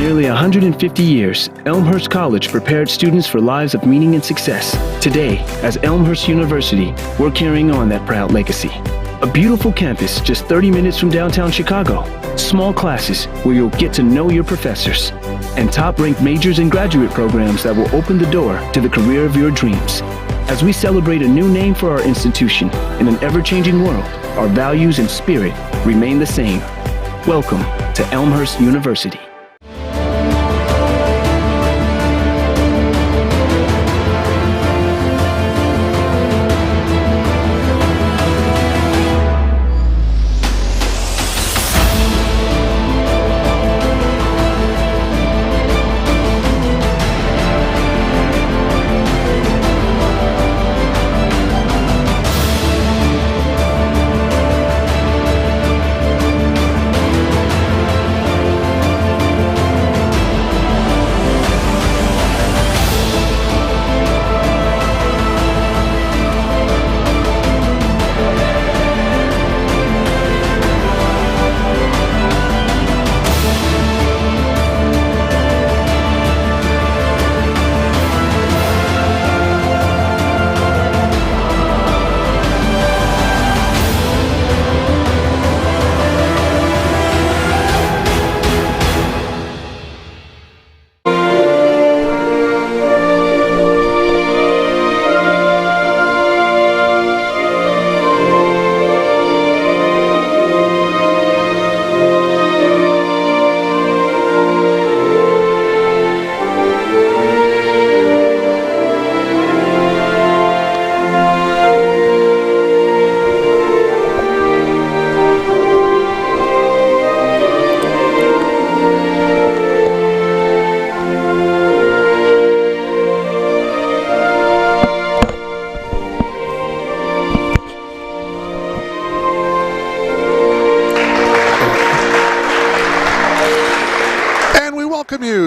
nearly 150 years, Elmhurst College prepared students for lives of meaning and success. Today, as Elmhurst University, we're carrying on that proud legacy. A beautiful campus just 30 minutes from downtown Chicago. Small classes where you'll get to know your professors. And top-ranked majors and graduate programs that will open the door to the career of your dreams. As we celebrate a new name for our institution in an ever-changing world, our values and spirit remain the same. Welcome to Elmhurst University.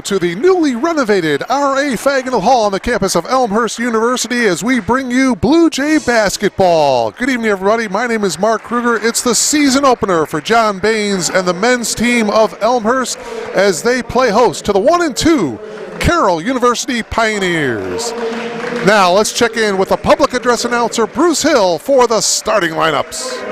To the newly renovated R.A. Fagnall Hall on the campus of Elmhurst University as we bring you Blue Jay basketball. Good evening, everybody. My name is Mark Kruger. It's the season opener for John Baines and the men's team of Elmhurst as they play host to the 1-2 Carroll University Pioneers. Now let's check in with the public address announcer Bruce Hill for the starting lineups.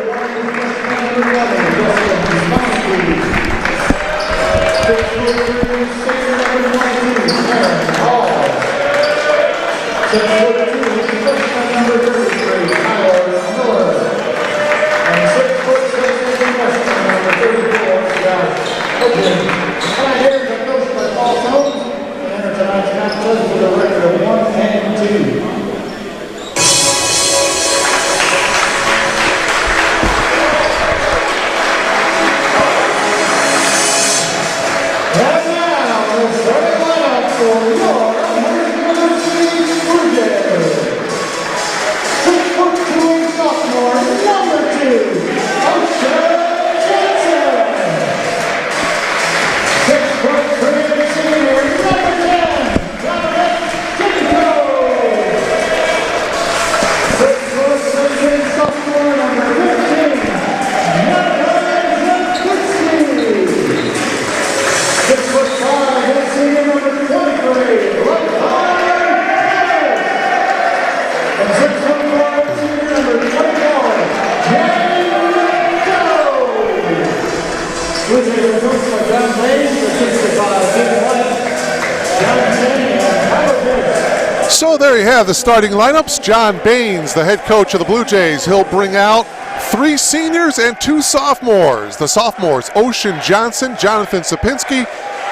So there you have the starting lineups. John Baines, the head coach of the Blue Jays, he'll bring out 3 seniors and 2 sophomores. The sophomores, Ocean Johnson, Jonathan Sapinski,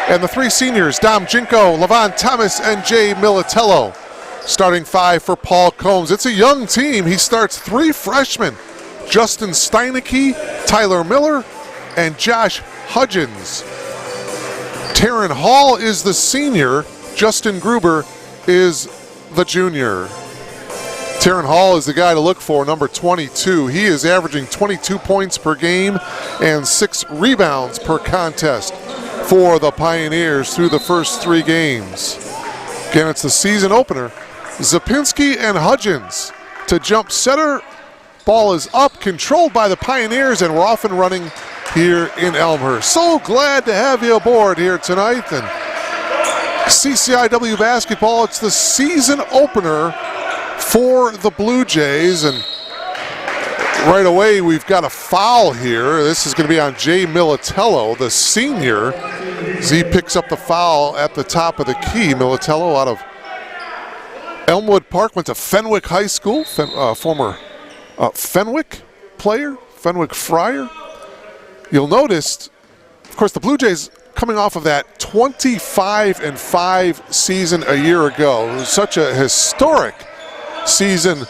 and the 3 seniors, Dom Jinko, Levon Thomas, and Jay Militello. Starting 5 for Paul Combs. It's a young team. He starts 3 freshmen, Justin Steinecke, Tyler Miller, and Josh Hudgens. Taryn Hall is the senior. Justin Gruber is the junior. Taryn Hall is the guy to look for, number 22. He is averaging 22 points per game and 6 rebounds per contest for the Pioneers through the first 3 games. Again, it's the season opener. Zapinski and Hudgens to jump setter. Ball is up, controlled by the Pioneers, and we're off and running here in Elmhurst. So glad to have you aboard here tonight, and CCIW basketball. It's the season opener for the Blue Jays, and right away we've got a foul here. This is going to be on Jay Militello, the senior, as he picks up the foul at the top of the key. Militello out of Elmwood Park, went to Fenwick High School, former Fenwick player, Fenwick Friar. You'll notice, of course, the Blue Jays coming off of that 25-5 season a year ago. It was such a historic season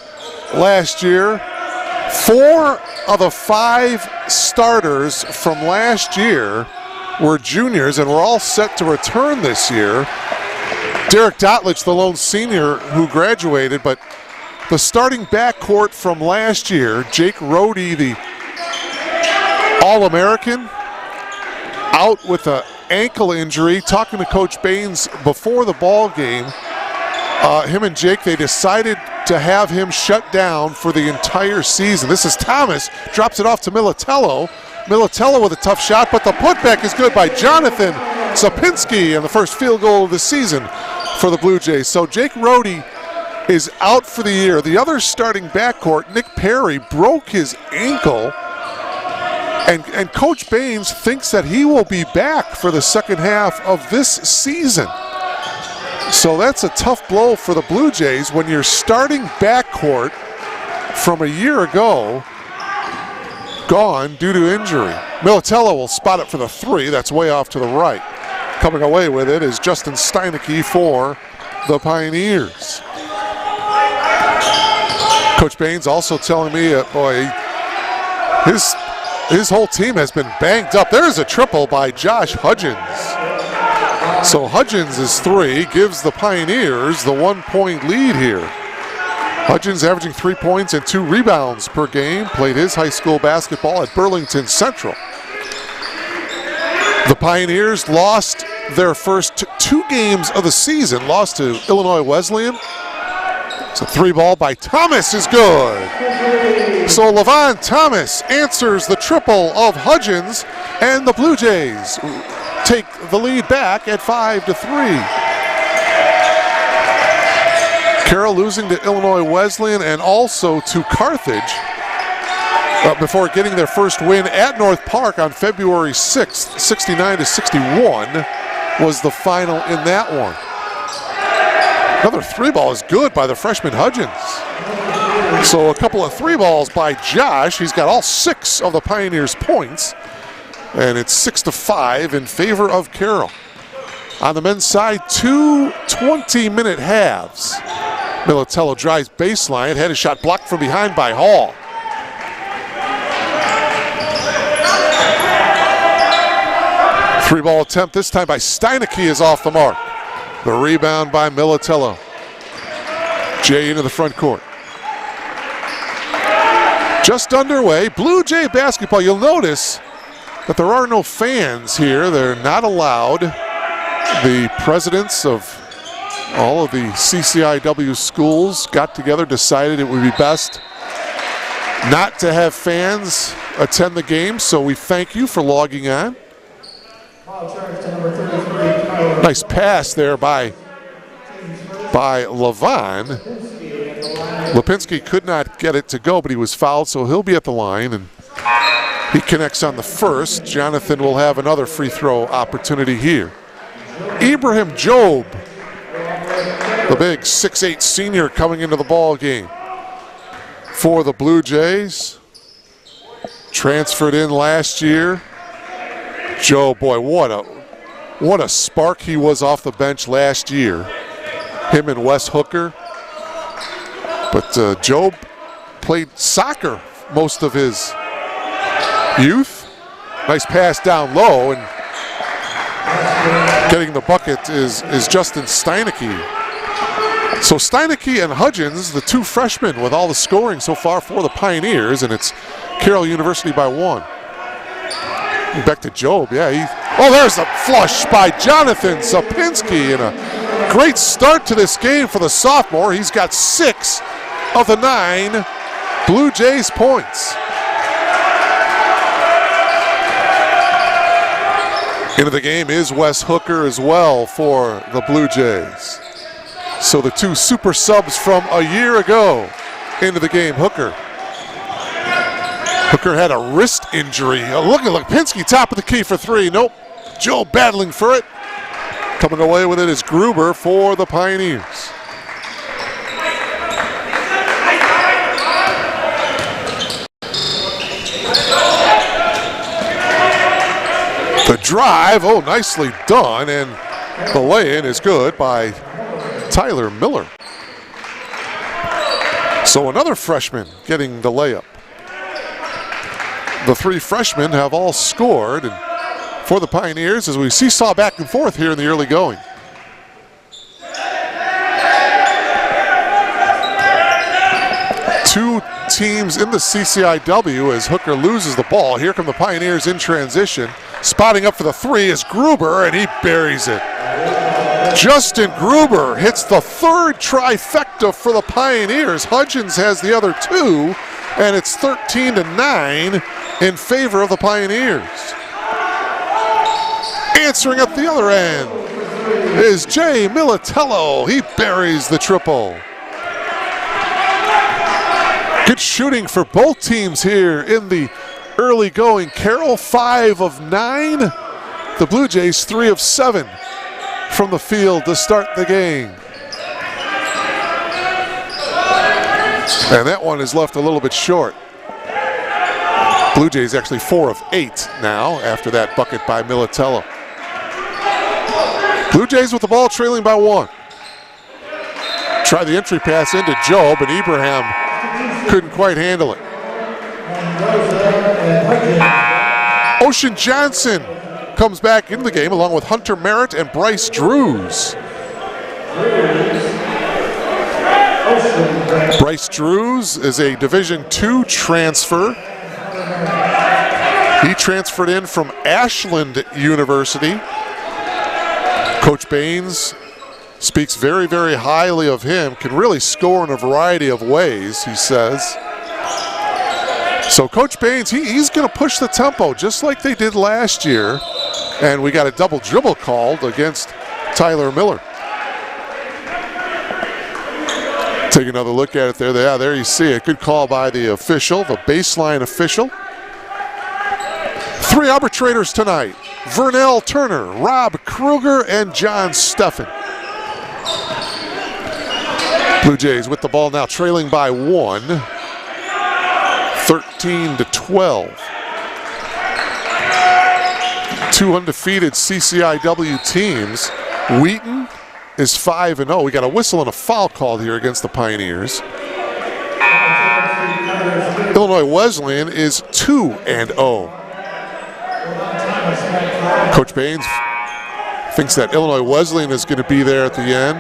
last year. 4 of the 5 starters from last year were juniors and were all set to return this year. Derek Dotlich, the lone senior who graduated, but the starting backcourt from last year, Jake Rohde, the All-American, out with an ankle injury. Talking to Coach Baines before the ball game, him and Jake, they decided to have him shut down for the entire season. This is Thomas, drops it off to Militello. Militello with a tough shot, but the putback is good by Jonathan Sapinski, and the first field goal of the season for the Blue Jays. So Jake Rohde is out for the year. The other starting backcourt, Nick Perry, broke his ankle, and Coach Baines thinks that he will be back for the second half of this season. So that's a tough blow for the Blue Jays when your starting backcourt from a year ago gone due to injury. Militello will spot it for the 3. That's way off to the right. Coming away with it is Justin Steinecke for the Pioneers. Coach Baines also telling me, boy, his whole team has been banged up. There's a triple by Josh Hudgens. So Hudgens is 3, gives the Pioneers the 1-point lead here. Hudgens averaging 3 points and 2 rebounds per game. Played his high school basketball at Burlington Central. The Pioneers lost their first 2 games of the season. Lost to Illinois Wesleyan. So 3-ball by Thomas is good. So Levon Thomas answers the triple of Hudgens, and the Blue Jays take the lead back at 5-3. Carroll losing to Illinois Wesleyan and also to Carthage before getting their first win at North Park on February 6th. 69-61 was the final in that one. Another 3-ball is good by the freshman Hudgens. So a couple of 3-balls by Josh. He's got all 6 of the Pioneers' points. And it's 6-5 in favor of Carroll. On the men's side, 2 20-minute halves. Militello drives baseline, had a shot blocked from behind by Hall. Three-ball attempt this time by Steinecke is off the mark. The rebound by Militello. Jay into the front court. Just underway, Blue Jay basketball. You'll notice that there are no fans here. They're not allowed. The presidents of all of the CCIW schools got together, decided it would be best not to have fans attend the game, so we thank you for logging on. Nice pass there by Levon. Lipinski could not get it to go, but he was fouled, so he'll be at the line, and he connects on the first. Jonathan will have another free throw opportunity here. Ibrahim Job, the big 6'8" senior, coming into the ball game for the Blue Jays. Transferred in last year. Job, boy, what a spark he was off the bench last year. Him and Wes Hooker. But Job played soccer most of his youth. Nice pass down low, and getting the bucket is Justin Steinecke. So Steinecke and Hudgens, the 2 freshmen with all the scoring so far for the Pioneers, and it's Carroll University by 1. Back to Job, yeah. There's a flush by Jonathan Sapinski, and a great start to this game for the sophomore. He's got 6 of the 9 Blue Jays points. Into the game is Wes Hooker as well for the Blue Jays. So the two super subs from a year ago into the game. Hooker had a wrist injury. Look at Lipinski, top of the key for three. Nope. Joe battling for it. Coming away with it is Gruber for the Pioneers. The drive, oh, nicely done, and the lay-in is good by Tyler Miller. So another freshman getting the layup. The three freshmen have all scored and for the Pioneers as we seesaw back and forth here in the early going. Two teams in the CCIW as Hooker loses the ball. Here come the Pioneers in transition. Spotting up for the three is Gruber, and he buries it. Justin Gruber hits the third trifecta for the Pioneers. Hudgens has the other two, and it's 13-9 in favor of the Pioneers. Answering at the other end is Jay Militello. He buries the triple. Good shooting for both teams here in the early going. Carroll 5 of 9. The Blue Jays 3 of 7 from the field to start the game. And that one is left a little bit short. Blue Jays actually 4 of 8 now after that bucket by Militello. Blue Jays with the ball trailing by 1. Try the entry pass into Joe, but Ibrahim couldn't quite handle it. Ocean Johnson comes back into the game along with Hunter Merritt and Bryce Drews. Bryce Drews is a Division II transfer. He transferred in from Ashland University. Coach Baines speaks very, very highly of him, can really score in a variety of ways, he says. So Coach Baines, he's going to push the tempo just like they did last year. And we got a double dribble called against Tyler Miller. Take another look at it there. Yeah, there you see it. Good call by the official, the baseline official. 3 arbitrators tonight. Vernell Turner, Rob Kruger, and John Steffen. Blue Jays with the ball now trailing by 1. 13-12. 2 undefeated CCIW teams. Wheaton is 5-0. We got a whistle and a foul called here against the Pioneers. Illinois Wesleyan is 2-0. Coach Baines thinks that Illinois Wesleyan is going to be there at the end.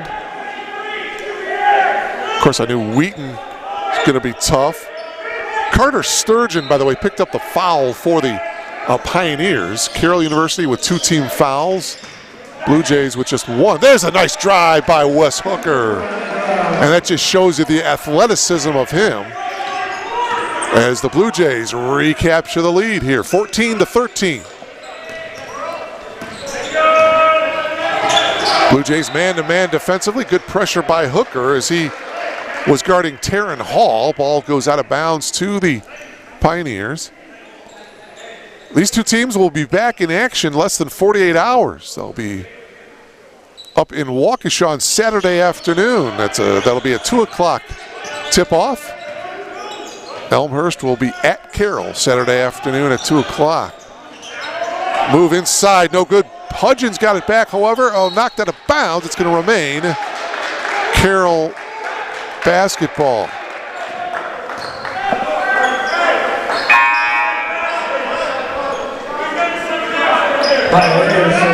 Of course, I knew Wheaton is going to be tough. Carter Sturgeon, by the way, picked up the foul for the Pioneers. Carroll University with 2 team fouls. Blue Jays with just 1. There's a nice drive by Wes Hooker. And that just shows you the athleticism of him as the Blue Jays recapture the lead here, 14-13. Blue Jays man-to-man defensively. Good pressure by Hooker as he was guarding Taryn Hall. Ball goes out of bounds to the Pioneers. These two teams will be back in action less than 48 hours. They'll be up in Waukesha on Saturday afternoon. That'll be a 2 o'clock tip-off. Elmhurst will be at Carroll Saturday afternoon at 2 o'clock. Move inside, no good. Hudgens got it back, however. Oh, knocked out of bounds. It's going to remain Carroll basketball.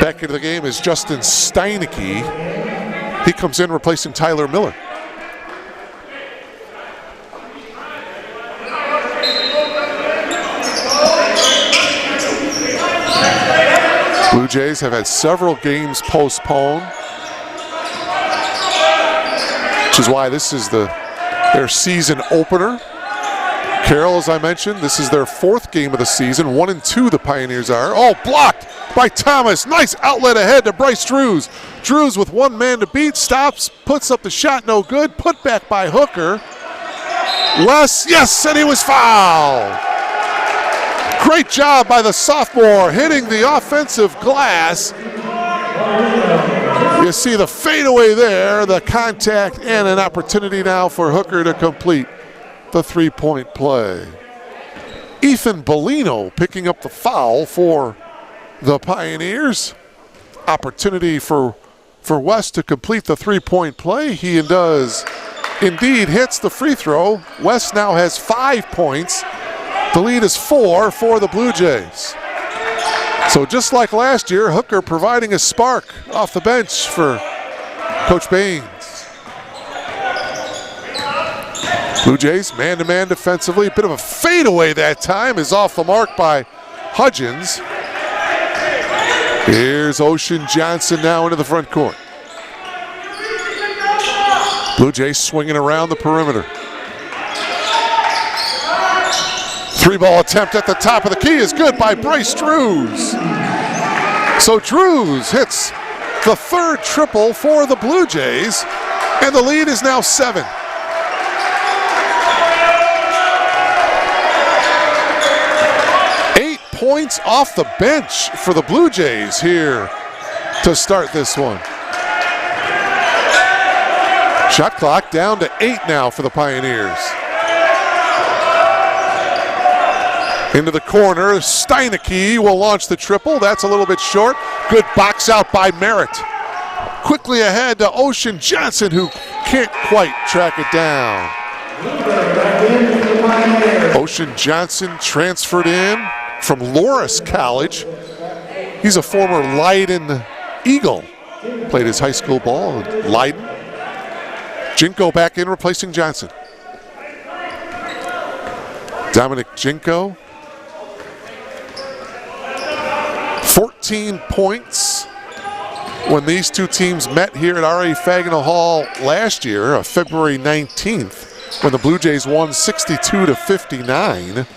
Back into the game is Justin Steineke. He comes in replacing Tyler Miller. Blue Jays have had several games postponed, which is why this is their season opener. Carroll, as I mentioned, this is their 4th game of the season. 1-2 the Pioneers are. Oh, blocked by Thomas. Nice outlet ahead to Bryce Drews. Drews with one man to beat, stops, puts up the shot, no good. Put back by Hooker. Wes, yes, and he was fouled. Great job by the sophomore hitting the offensive glass. You see the fadeaway there, the contact, and an opportunity now for Hooker to complete the three-point play. Ethan Bellino picking up the foul for the Pioneers. Opportunity for West to complete the three-point play. He does indeed hits the free throw. West now has 5 points. The lead is 4 for the Blue Jays. So just like last year, Hooker providing a spark off the bench for Coach Baines. Blue Jays man-to-man defensively. A bit of a fadeaway that time is off the mark by Hudgens. Here's Ocean Johnson now into the front court. Blue Jays swinging around the perimeter. Three-ball attempt at the top of the key is good by Bryce Drews. So Drews hits the third triple for the Blue Jays, and the lead is now 7. Points off the bench for the Blue Jays here to start this one. Shot clock down to 8 now for the Pioneers. Into the corner, Steineke will launch the triple. That's a little bit short. Good box out by Merritt. Quickly ahead to Ocean Johnson, who can't quite track it down. Ocean Johnson transferred in from Loras College. He's a former Leiden Eagle. Played his high school ball in Leiden. Jinko back in replacing Johnson. Dominic Jinko. 14 points when these two teams met here at R.A. Fagina Hall last year, February 19th, when the Blue Jays won 62-59.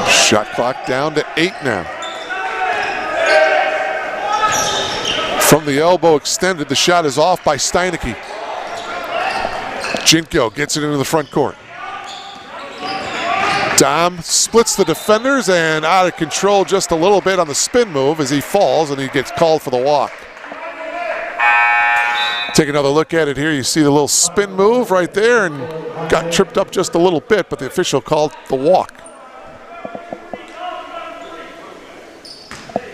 Shot clock down to 8 now. From the elbow extended, the shot is off by Steineke. Jinko gets it into the front court. Dom splits the defenders and out of control just a little bit on the spin move as he falls and he gets called for the walk. Take another look at it here. You see the little spin move right there and got tripped up just a little bit, but the official called the walk.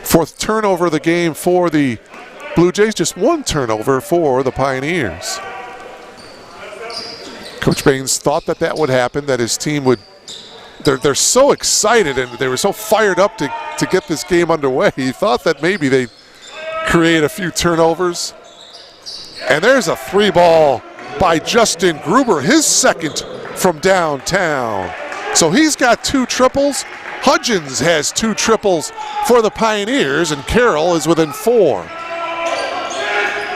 Fourth turnover of the game for the Blue Jays, just one turnover for the Pioneers. Coach Baines thought that would happen, that his team would, they're so excited and they were so fired up to get this game underway. He thought that maybe they'd create a few turnovers. And there's a three ball by Justin Gruber, his second from downtown. So he's got 2 triples. Hudgens has 2 triples for the Pioneers, and Carroll is within 4.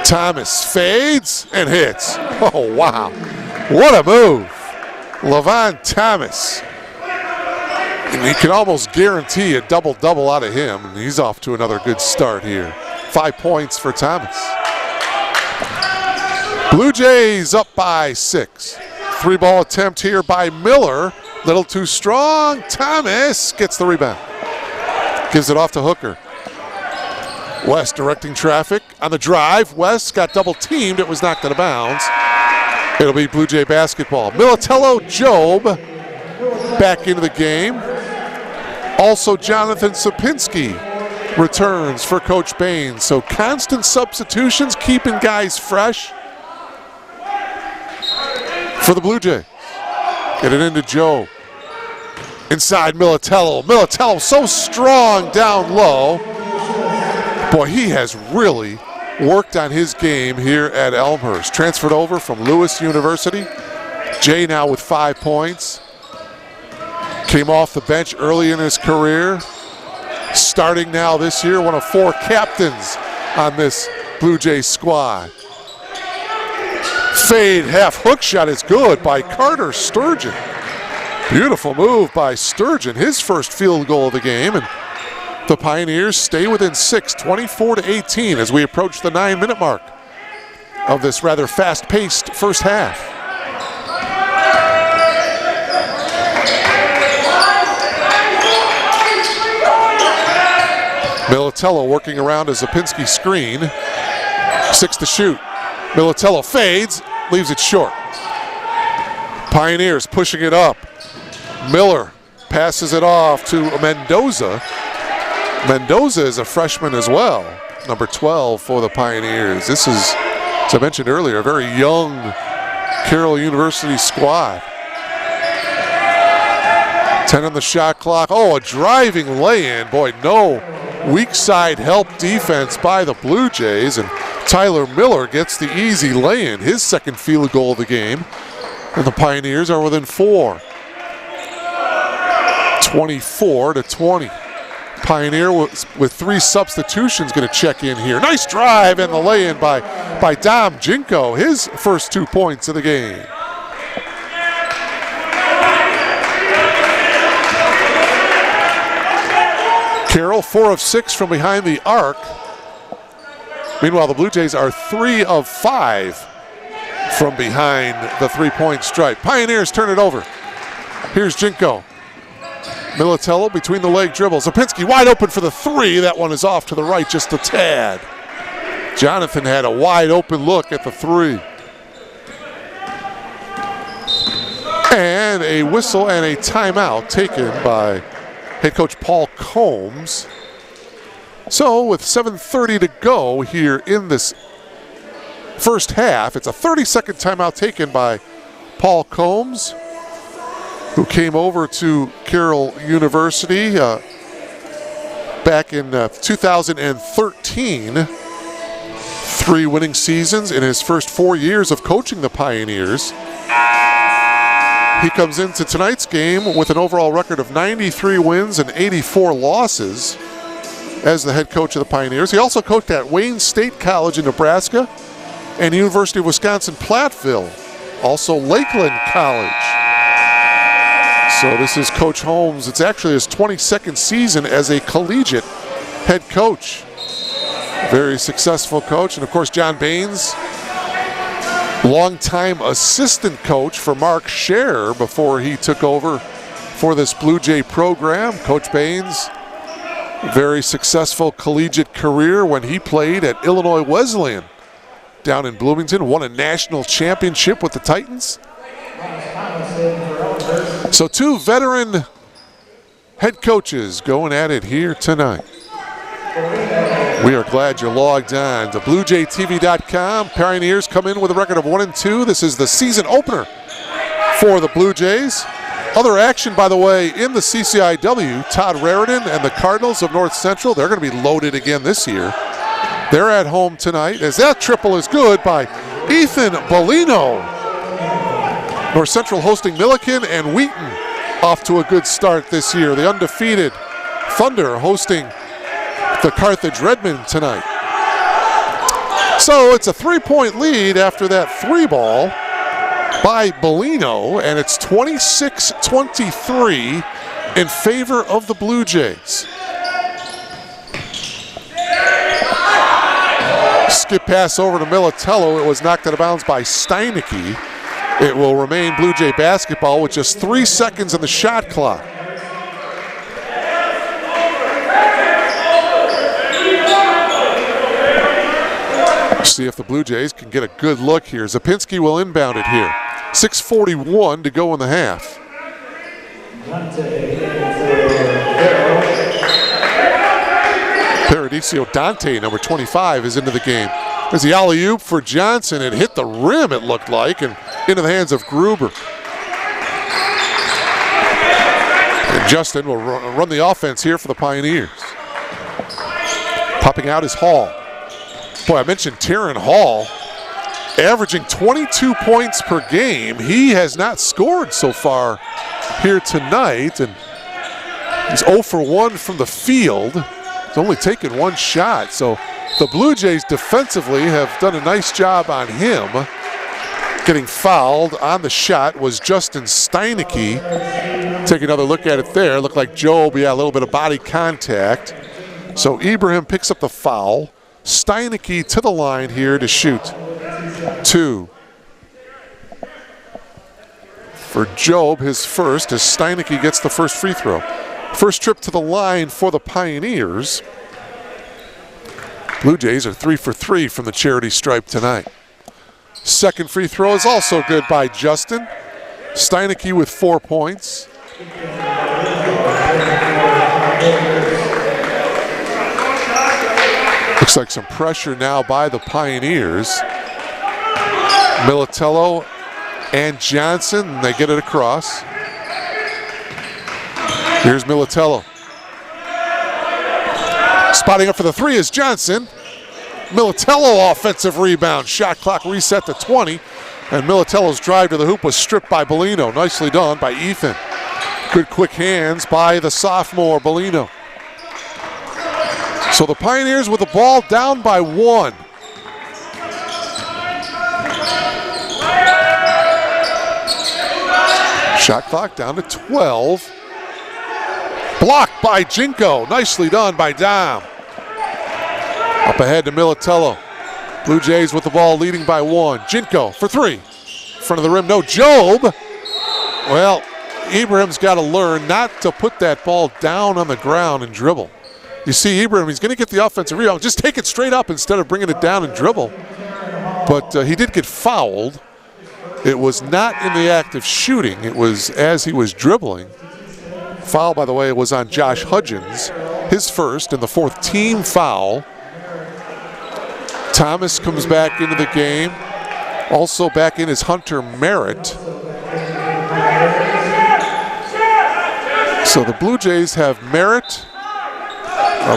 Thomas fades and hits. Oh, wow. What a move. Levon Thomas. And you can almost guarantee a double-double out of him, and he's off to another good start here. 5 points for Thomas. Blue Jays up by 6. 3-ball attempt here by Miller. Little too strong. Thomas gets the rebound. Gives it off to Hooker. West directing traffic on the drive. West got double teamed. It was knocked out of bounds. It'll be Blue Jay basketball. Militello Job back into the game. Also Jonathan Sapinski returns for Coach Baines. So constant substitutions, keeping guys fresh for the Blue Jays. Get it into Joe. Inside Militello. Militello so strong down low. Boy, he has really worked on his game here at Elmhurst. Transferred over from Lewis University. Jay now with 5 points. Came off the bench early in his career. Starting now this year, one of 4 captains on this Blue Jays squad. Fade half hook shot is good by Carter Sturgeon. Beautiful move by Sturgeon, his first field goal of the game, and the Pioneers stay within 6, 24-18 as we approach the 9-minute mark of this rather fast-paced first half. Militello working around a Zapinski screen. 6 to shoot. Militello fades, leaves it short. Pioneers pushing it up. Miller passes it off to Mendoza. Mendoza is a freshman as well, number 12 for the Pioneers. This is, as I mentioned earlier, a very young Carroll University squad. 10 on the shot clock. Oh, a driving lay-in. Boy, no weak side help defense by the Blue Jays, and Tyler Miller gets the easy lay-in, his second field goal of the game. And the Pioneers are within 4. 24-20. Pioneer with 3 substitutions going to check in here. Nice drive and the lay-in by Dom Jinko, his first 2 points of the game. Carroll 4 of 6 from behind the arc. Meanwhile, the Blue Jays are 3 of 5 from behind the 3-point stripe. Pioneers turn it over. Here's Jinko. Militello between the leg dribbles. Zapinski wide open for the 3. That one is off to the right just a tad. Jonathan had a wide open look at the 3. And a whistle and a timeout taken by head coach Paul Combs. So with 7:30 to go here in this first half, it's a 30-second timeout taken by Paul Combs, who came over to Carroll University back in 2013. 3 winning seasons in his first 4 years of coaching the Pioneers. He comes into tonight's game with an overall record of 93 wins and 84 losses as the head coach of the Pioneers. He also coached at Wayne State College in Nebraska and University of Wisconsin-Platteville, also Lakeland College. So this is Coach Holmes. It's actually his 22nd season as a collegiate head coach. Very successful coach. And of course, John Baines, longtime assistant coach for Mark Scherer before he took over for this Blue Jay program. Coach Baines, very successful collegiate career when he played at Illinois Wesleyan down in Bloomington, won a national championship with the Titans. So 2 veteran head coaches going at it here tonight. We are glad you're logged on to BlueJayTV.com. Pioneers come in with a record of 1-2. This is the season opener for the Blue Jays. Other action, by the way, in the CCIW, Todd Raritan and the Cardinals of North Central, they're going to be loaded again this year. They're at home tonight, as that triple is good by Ethan Bellino. North Central hosting Milliken and Wheaton off to a good start this year. The undefeated Thunder hosting the Carthage Redmen tonight. So it's a 3-point lead after that 3-ball by Bellino, and it's 26-23 in favor of the Blue Jays. Skip pass over to Militello. It was knocked out of bounds by Steinecke. It will remain Blue Jay basketball with just 3 seconds on the shot clock. See if the Blue Jays can get a good look here. Zapinski will inbound it here. 6:41 to go in the half. Paradiso Dante, number 25, is into the game. There's the alley-oop for Johnson. It hit the rim, it looked like, and into the hands of Gruber. And Justin will run the offense here for the Pioneers. Popping out is Hall. Boy, I mentioned Taryn Hall, averaging 22 points per game. He has not scored so far here tonight, and he's 0 for 1 from the field. He's only taken 1 shot, so the Blue Jays defensively have done a nice job on him. Getting fouled on the shot was Justin Steinecke. Take another look at it there. Looked like Job, a little bit of body contact. So Ibrahim picks up the foul. Steinecke to the line here to shoot. 2. For Job, his first, as Steinecke gets the first free throw. First trip to the line for the Pioneers. Blue Jays are 3 for 3 from the charity stripe tonight. Second free throw is also good by Justin. Steinecke with 4 points. Looks like some pressure now by the Pioneers. Militello and Johnson, they get it across. Here's Militello. Spotting up for the 3 is Johnson. Militello offensive rebound. Shot clock reset to 20. And Militello's drive to the hoop was stripped by Bellino. Nicely done by Ethan. Good quick hands by the sophomore Bellino. So the Pioneers with the ball down by 1. Shot clock down to 12. Blocked by Jinko. Nicely done by Dom. Up ahead to Militello. Blue Jays with the ball leading by 1. Jinko for 3. Front of the rim, no. Job. Well, Ibrahim's got to learn not to put that ball down on the ground and dribble. You see Ibrahim, he's going to get the offensive rebound. Just take it straight up instead of bringing it down and dribble. But he did get fouled. It was not in the act of shooting. It was as he was dribbling. Foul, by the way, was on Josh Hudgens. His first and the 4th team foul. Thomas comes back into the game. Also back in is Hunter Merritt. So the Blue Jays have Merritt.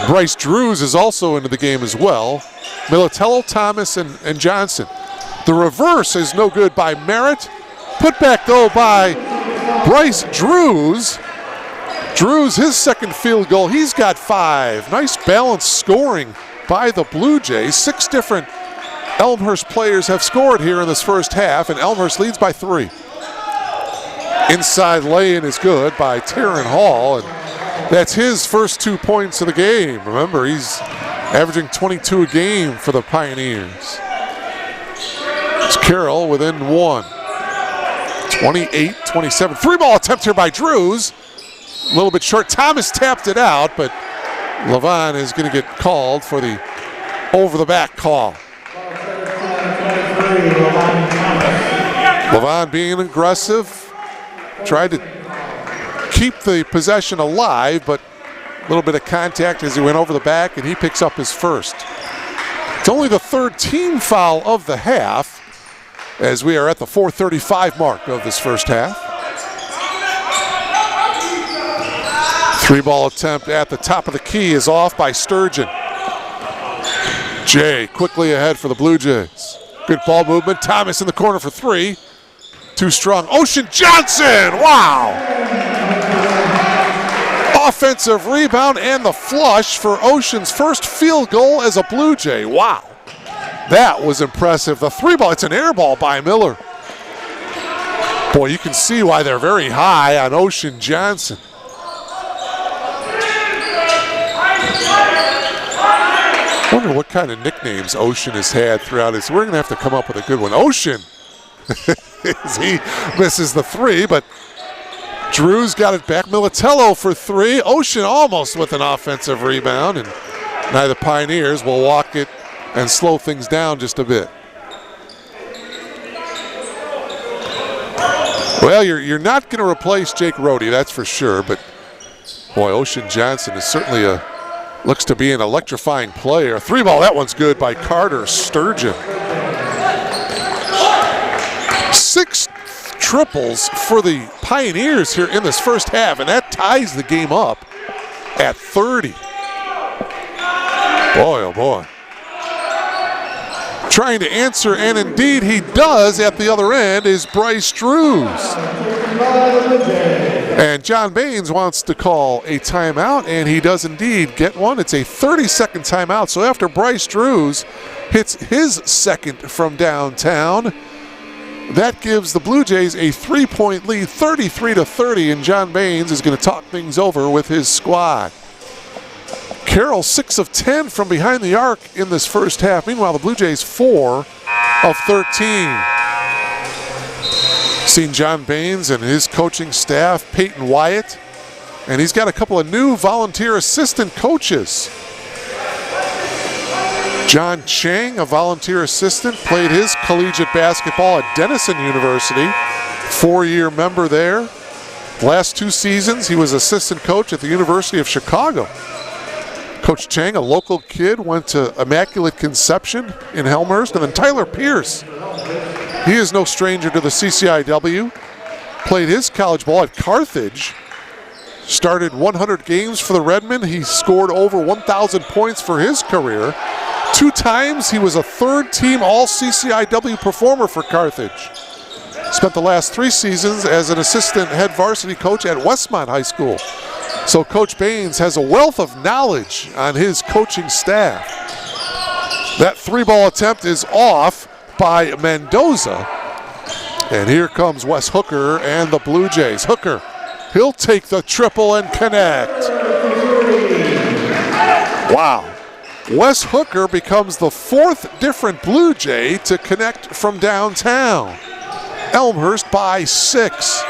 Bryce Drews is also into the game as well. Militello, Thomas, and Johnson. The reverse is no good by Merritt. Put back, though, by Bryce Drews. Drews, his second field goal. He's got 5. Nice balanced scoring by the Blue Jays. 6 different Elmhurst players have scored here in this first half, and Elmhurst leads by 3. Inside lay-in is good by Taryn Hall, and that's his first 2 points of the game. Remember, he's averaging 22 a game for the Pioneers. It's Carroll within 1. 28-27. 3-ball attempt here by Drews. A little bit short. Thomas tapped it out, but Levon is going to get called for the over-the-back call. Levon being aggressive, tried to keep the possession alive, but a little bit of contact as he went over the back, and he picks up his first. It's only the 3rd team foul of the half, as we are at the 4:35 mark of this first half. 3-ball attempt at the top of the key is off by Sturgeon. Jay quickly ahead for the Blue Jays. Good ball movement. Thomas in the corner for 3. Too strong. Ocean Johnson! Wow! Offensive rebound and the flush for Ocean's first field goal as a Blue Jay. Wow. That was impressive. The 3-ball, it's an air ball by Miller. Boy, you can see why they're very high on Ocean Johnson. I wonder what kind of nicknames Ocean has had throughout his. We're going to have to come up with a good one. Ocean! He misses the 3, but Drews got it back. Militello for 3. Ocean almost with an offensive rebound, and now the Pioneers will walk it and slow things down just a bit. Well, you're not going to replace Jake Rohde, that's for sure, but boy, Ocean Johnson is certainly looks to be an electrifying player. 3-ball, that one's good by Carter Sturgeon. 6 triples for the Pioneers here in this first half, and that ties the game up at 30. Boy, oh boy. Trying to answer, and indeed he does at the other end, is Bryce Drews. And John Baines wants to call a timeout, and he does indeed get one. It's a 30-second timeout, so after Bryce Drews hits his second from downtown, That gives the Blue Jays a 3-point lead, 33-30, and John Baines is going to talk things over with his squad. Carroll 6 of 10 from behind the arc in this first half. Meanwhile, the Blue Jays 4 of 13. Seen John Baines and his coaching staff, Peyton Wyatt, and he's got a couple of new volunteer assistant coaches. John Chang, a volunteer assistant, played his collegiate basketball at Denison University, 4-year member there. Last 2 seasons, he was assistant coach at the University of Chicago. Coach Chang, a local kid, went to Immaculate Conception in Elmhurst. And then Tyler Pierce, he is no stranger to the CCIW, played his college ball at Carthage, started 100 games for the Redmen. He scored over 1,000 points for his career. 2 times he was a third-team All-CCIW performer for Carthage. Spent the last 3 seasons as an assistant head varsity coach at Westmont High School. So Coach Baines has a wealth of knowledge on his coaching staff. That 3-ball attempt is off by Mendoza. And here comes Wes Hooker and the Blue Jays. Hooker, he'll take the triple and connect. Wow. Wes Hooker becomes the 4th different Blue Jay to connect from downtown. Elmhurst by 6.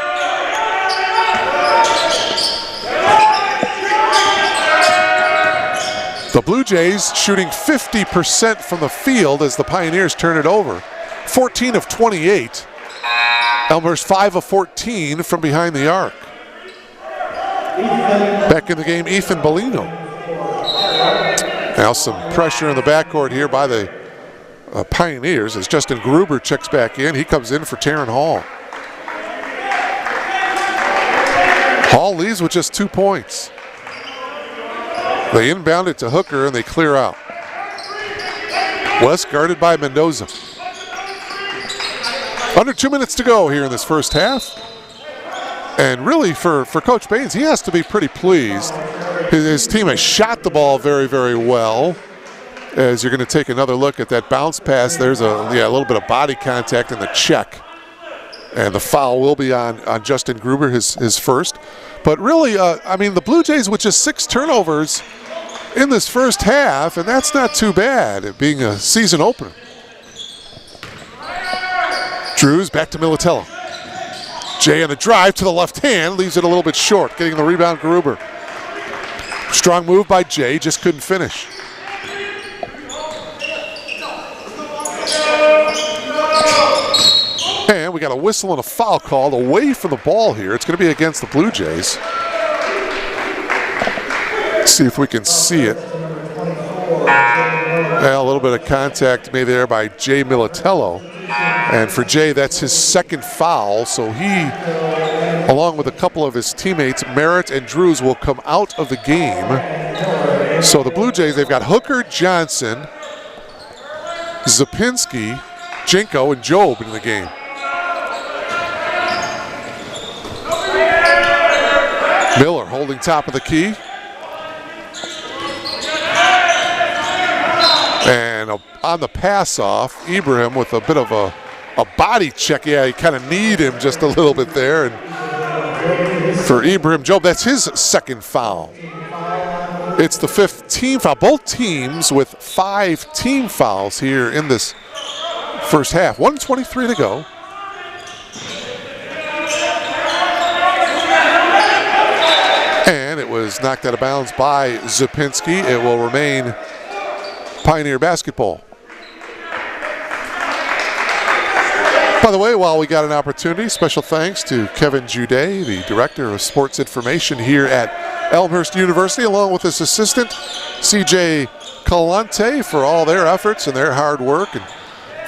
The Blue Jays shooting 50% from the field as the Pioneers turn it over. 14 of 28. Elmhurst 5 of 14 from behind the arc. Back in the game, Ethan Bellino. Now some pressure in the backcourt here by the Pioneers as Justin Gruber checks back in. He comes in for Taryn Hall. Hall leads with just 2 points. They inbound it to Hooker and they clear out. West guarded by Mendoza. Under 2 minutes to go here in this first half. And really for Coach Baines, he has to be pretty pleased. His team has shot the ball very, very well. As you're going to take another look at that bounce pass, there's a little bit of body contact in the check. And the foul will be on Justin Gruber, his first. But really, I mean, the Blue Jays with just 6 turnovers in this first half, and that's not too bad, it being a season opener. Drews back to Militello. Jay on the drive to the left hand, leaves it a little bit short, getting the rebound, Gruber. Strong move by Jay, just couldn't finish. And we got a whistle and a foul called away from the ball here. It's going to be against the Blue Jays. Let's see if we can see it. Well, a little bit of contact made there by Jay Militello. And for Jay, that's his 2nd foul. So he, along with a couple of his teammates, Merritt and Drews, will come out of the game. So the Blue Jays, they've got Hooker, Johnson, Zapinski, Jinko, and Job in the game. Miller holding top of the key. And on the pass off, Ibrahim with a bit of a body check. Yeah, you kind of need him just a little bit there. And for Ibrahim Job, that's his 2nd foul. It's the 5th team foul. Both teams with 5 team fouls here in this first half. 1:23 to go. And it was knocked out of bounds by Zapinski. It will remain Pioneer basketball. By the way, while we got an opportunity, special thanks to Kevin Jude, the Director of Sports Information here at Elmhurst University, along with his assistant, CJ Calante, for all their efforts and their hard work and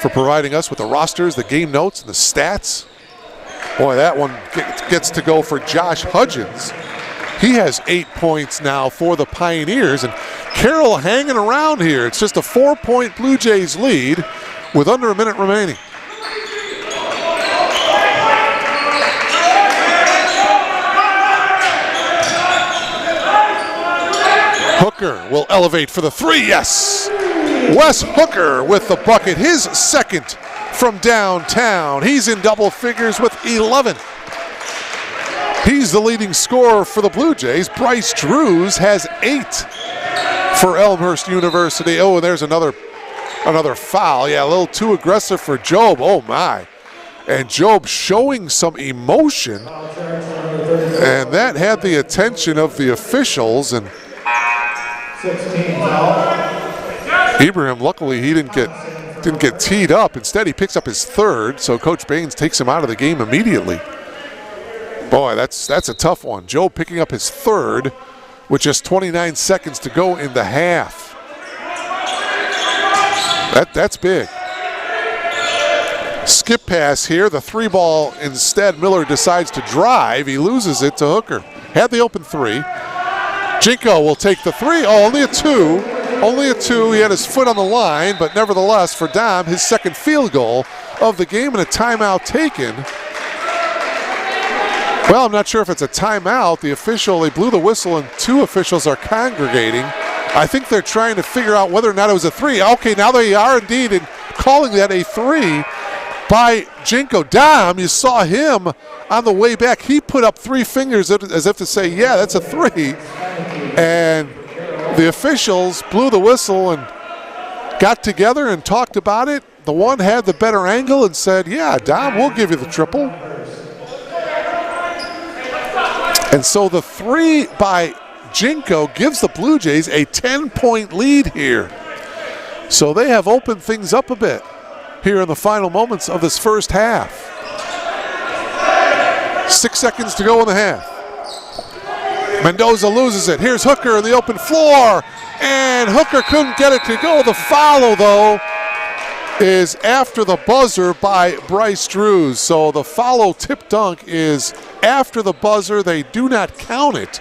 for providing us with the rosters, the game notes, and the stats. Boy, that one gets to go for Josh Hudgens. He has 8 points now for the Pioneers, and Carroll hanging around here. It's just a 4-point Blue Jays lead with under a minute remaining. Hooker will elevate for the 3, yes! Wes Hooker with the bucket, his 2nd from downtown. He's in double figures with 11. He's the leading scorer for the Blue Jays. Bryce Drews has 8 for Elmhurst University. Oh, and there's another foul. Yeah, a little too aggressive for Job. Oh, my. And Job showing some emotion. And that had the attention of the officials. And Ibrahim, luckily, he didn't get teed up. Instead, he picks up his 3rd, so Coach Baines takes him out of the game immediately. Boy, that's a tough one. Joe picking up his 3rd with just 29 seconds to go in the half. That's big. Skip pass here, the 3 ball instead. Miller decides to drive. He loses it to Hooker. Had the open 3. Jinko will take the 3. Oh, only a 2. Only a 2. He had his foot on the line, but nevertheless, for Dom, his 2nd field goal of the game and a timeout taken. Well, I'm not sure if it's a timeout. They blew the whistle and 2 officials are congregating. I think they're trying to figure out whether or not it was a 3. Okay, now they are indeed calling that a 3 by Jinko. Dom, you saw him on the way back. He put up 3 fingers as if to say, yeah, that's a 3. And the officials blew the whistle and got together and talked about it. The one had the better angle and said, yeah, Dom, we'll give you the triple. And so the 3 by Jinko gives the Blue Jays a 10-point lead here. So they have opened things up a bit here in the final moments of this first half. 6 seconds to go in the half. Mendoza loses it. Here's Hooker in the open floor, and Hooker couldn't get it to go. The foul, though, is after the buzzer by Bryce Drews. So the follow tip dunk is after the buzzer. They do not count it.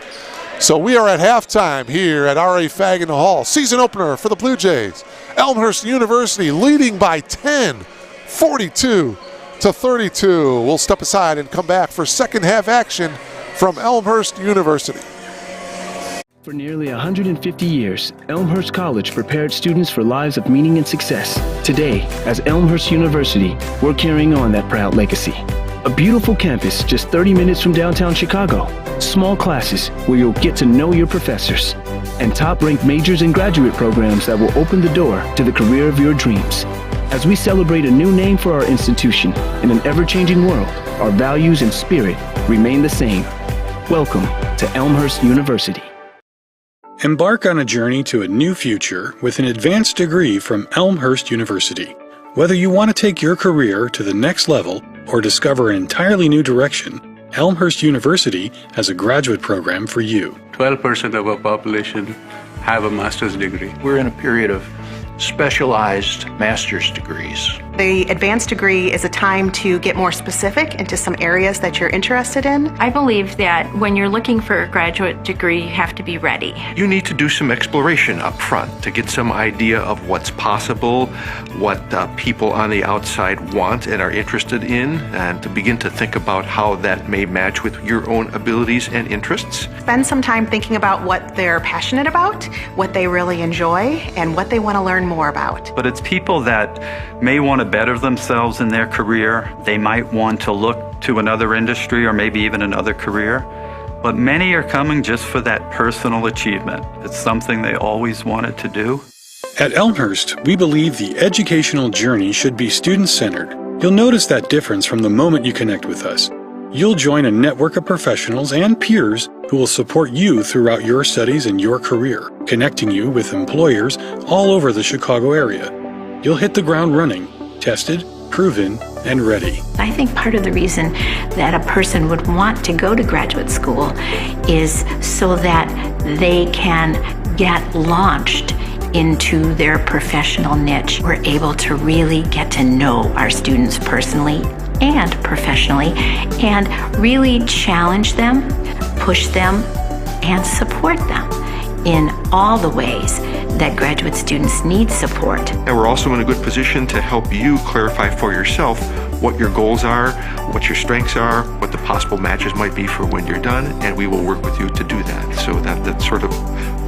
So we are at halftime here at R.A. Fagin Hall. Season opener for the Blue Jays. Elmhurst University leading by 10, 42-32. We'll step aside and come back for second half action from Elmhurst University. For nearly 150 years, Elmhurst College prepared students for lives of meaning and success. Today, as Elmhurst University, we're carrying on that proud legacy. A beautiful campus just 30 minutes from downtown Chicago. Small classes where you'll get to know your professors. And top-ranked majors and graduate programs that will open the door to the career of your dreams. As we celebrate a new name for our institution in an ever-changing world, our values and spirit remain the same. Welcome to Elmhurst University. Embark on a journey to a new future with an advanced degree from Elmhurst University. Whether you want to take your career to the next level or discover an entirely new direction, Elmhurst University has a graduate program for you. 12% of our population have a master's degree. We're in a period of specialized master's degrees. The advanced degree is a time to get more specific into some areas that you're interested in. I believe that when you're looking for a graduate degree, you have to be ready. You need to do some exploration up front to get some idea of what's possible, what people on the outside want and are interested in, and to begin to think about how that may match with your own abilities and interests. Spend some time thinking about what they're passionate about, what they really enjoy, and what they want to learn more about. But it's people that may want to better themselves in their career. They might want to look to another industry or maybe even another career. But many are coming just for that personal achievement. It's something they always wanted to do. At Elmhurst, we believe the educational journey should be student-centered. You'll notice that difference from the moment you connect with us. You'll join a network of professionals and peers who will support you throughout your studies and your career, connecting you with employers all over the Chicago area. You'll hit the ground running, tested, proven, and ready. I think part of the reason that a person would want to go to graduate school is so that they can get launched into their professional niche. We're able to really get to know our students personally and professionally and really challenge them, push them, and support them in all the ways that graduate students need support. And we're also in a good position to help you clarify for yourself what your goals are, what your strengths are, what the possible matches might be for when you're done, and we will work with you to do that. So that sort of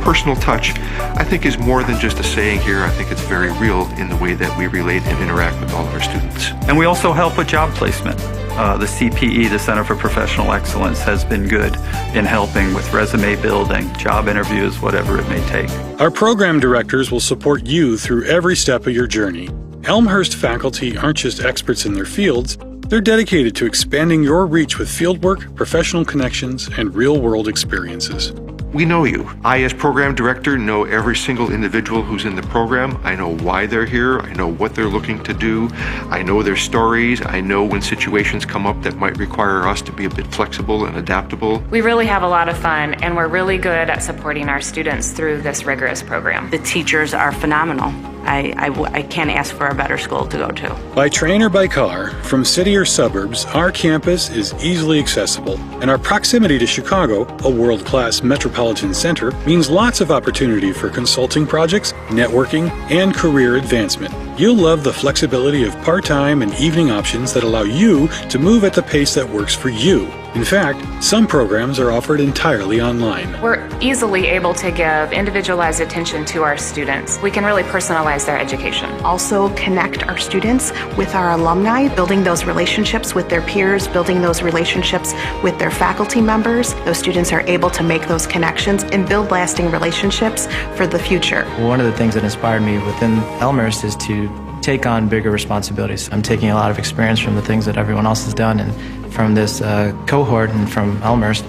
personal touch, I think, is more than just a saying here. I think it's very real in the way that we relate and interact with all of our students. And we also help with job placement. The CPE, the Center for Professional Excellence, has been good in helping with resume building, job interviews, whatever it may take. Our program directors will support you through every step of your journey. Elmhurst faculty aren't just experts in their fields, they're dedicated to expanding your reach with fieldwork, professional connections, and real-world experiences. We know you. I, as program director, know every single individual who's in the program. I know why they're here. I know what they're looking to do. I know their stories. I know when situations come up that might require us to be a bit flexible and adaptable. We really have a lot of fun, and we're really good at supporting our students through this rigorous program. The teachers are phenomenal. I can't ask for a better school to go to. By train or by car, from city or suburbs, our campus is easily accessible, and our proximity to Chicago, a world-class metropolitan center, means lots of opportunity for consulting projects, networking, and career advancement. You'll love the flexibility of part-time and evening options that allow you to move at the pace that works for you. In fact, some programs are offered entirely online. We're easily able to give individualized attention to our students. We can really personalize their education. Also connect our students with our alumni, building those relationships with their peers, building those relationships with their faculty members. Those students are able to make those connections and build lasting relationships for the future. One of the things that inspired me within Elmhurst is to take on bigger responsibilities. I'm taking a lot of experience from the things that everyone else has done and from this cohort and from Elmhurst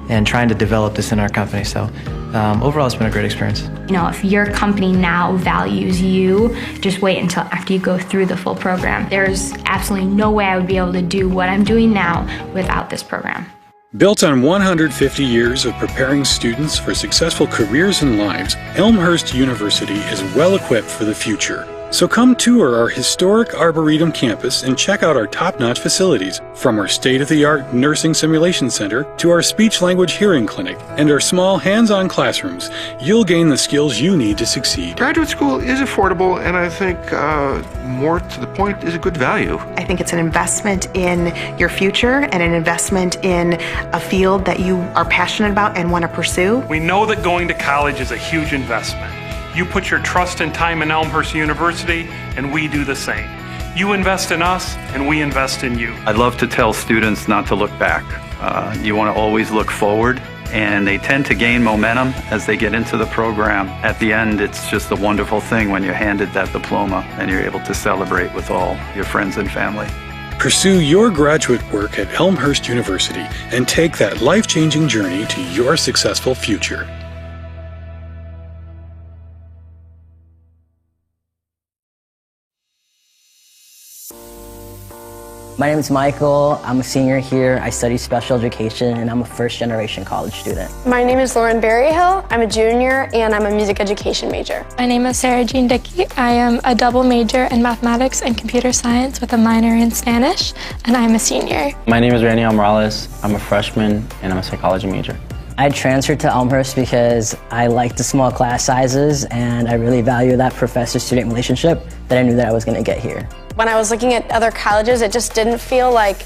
and trying to develop this in our company. So overall, it's been a great experience. You know, if your company now values you, just wait until after you go through the full program. There's absolutely no way I would be able to do what I'm doing now without this program. Built on 150 years of preparing students for successful careers and lives, Elmhurst University is well equipped for the future. So come tour our historic Arboretum campus and check out our top-notch facilities, from our state-of-the-art nursing simulation center to our speech-language hearing clinic and our small hands-on classrooms. You'll gain the skills you need to succeed. Graduate school is affordable, and I think more to the point is a good value. I think it's an investment in your future and an investment in a field that you are passionate about and want to pursue. We know that going to college is a huge investment. You put your trust and time in Elmhurst University, and we do the same. You invest in us, and we invest in you. I'd love to tell students not to look back. You want to always look forward, and they tend to gain momentum as they get into the program. At the end, it's just a wonderful thing when you're handed that diploma and you're able to celebrate with all your friends and family. Pursue your graduate work at Elmhurst University and take that life-changing journey to your successful future. My name is Michael. I'm a senior here. I study special education, and I'm a first-generation college student. My name is Lauren Berryhill. I'm a junior, and I'm a music education major. My name is Sarah Jean Dickey. I am a double major in mathematics and computer science with a minor in Spanish, and I'm a senior. My name is Randy Morales. I'm a freshman, and I'm a psychology major. I transferred to Elmhurst because I like the small class sizes, and I really value that professor-student relationship that I knew that I was going to get here. When I was looking at other colleges, it just didn't feel like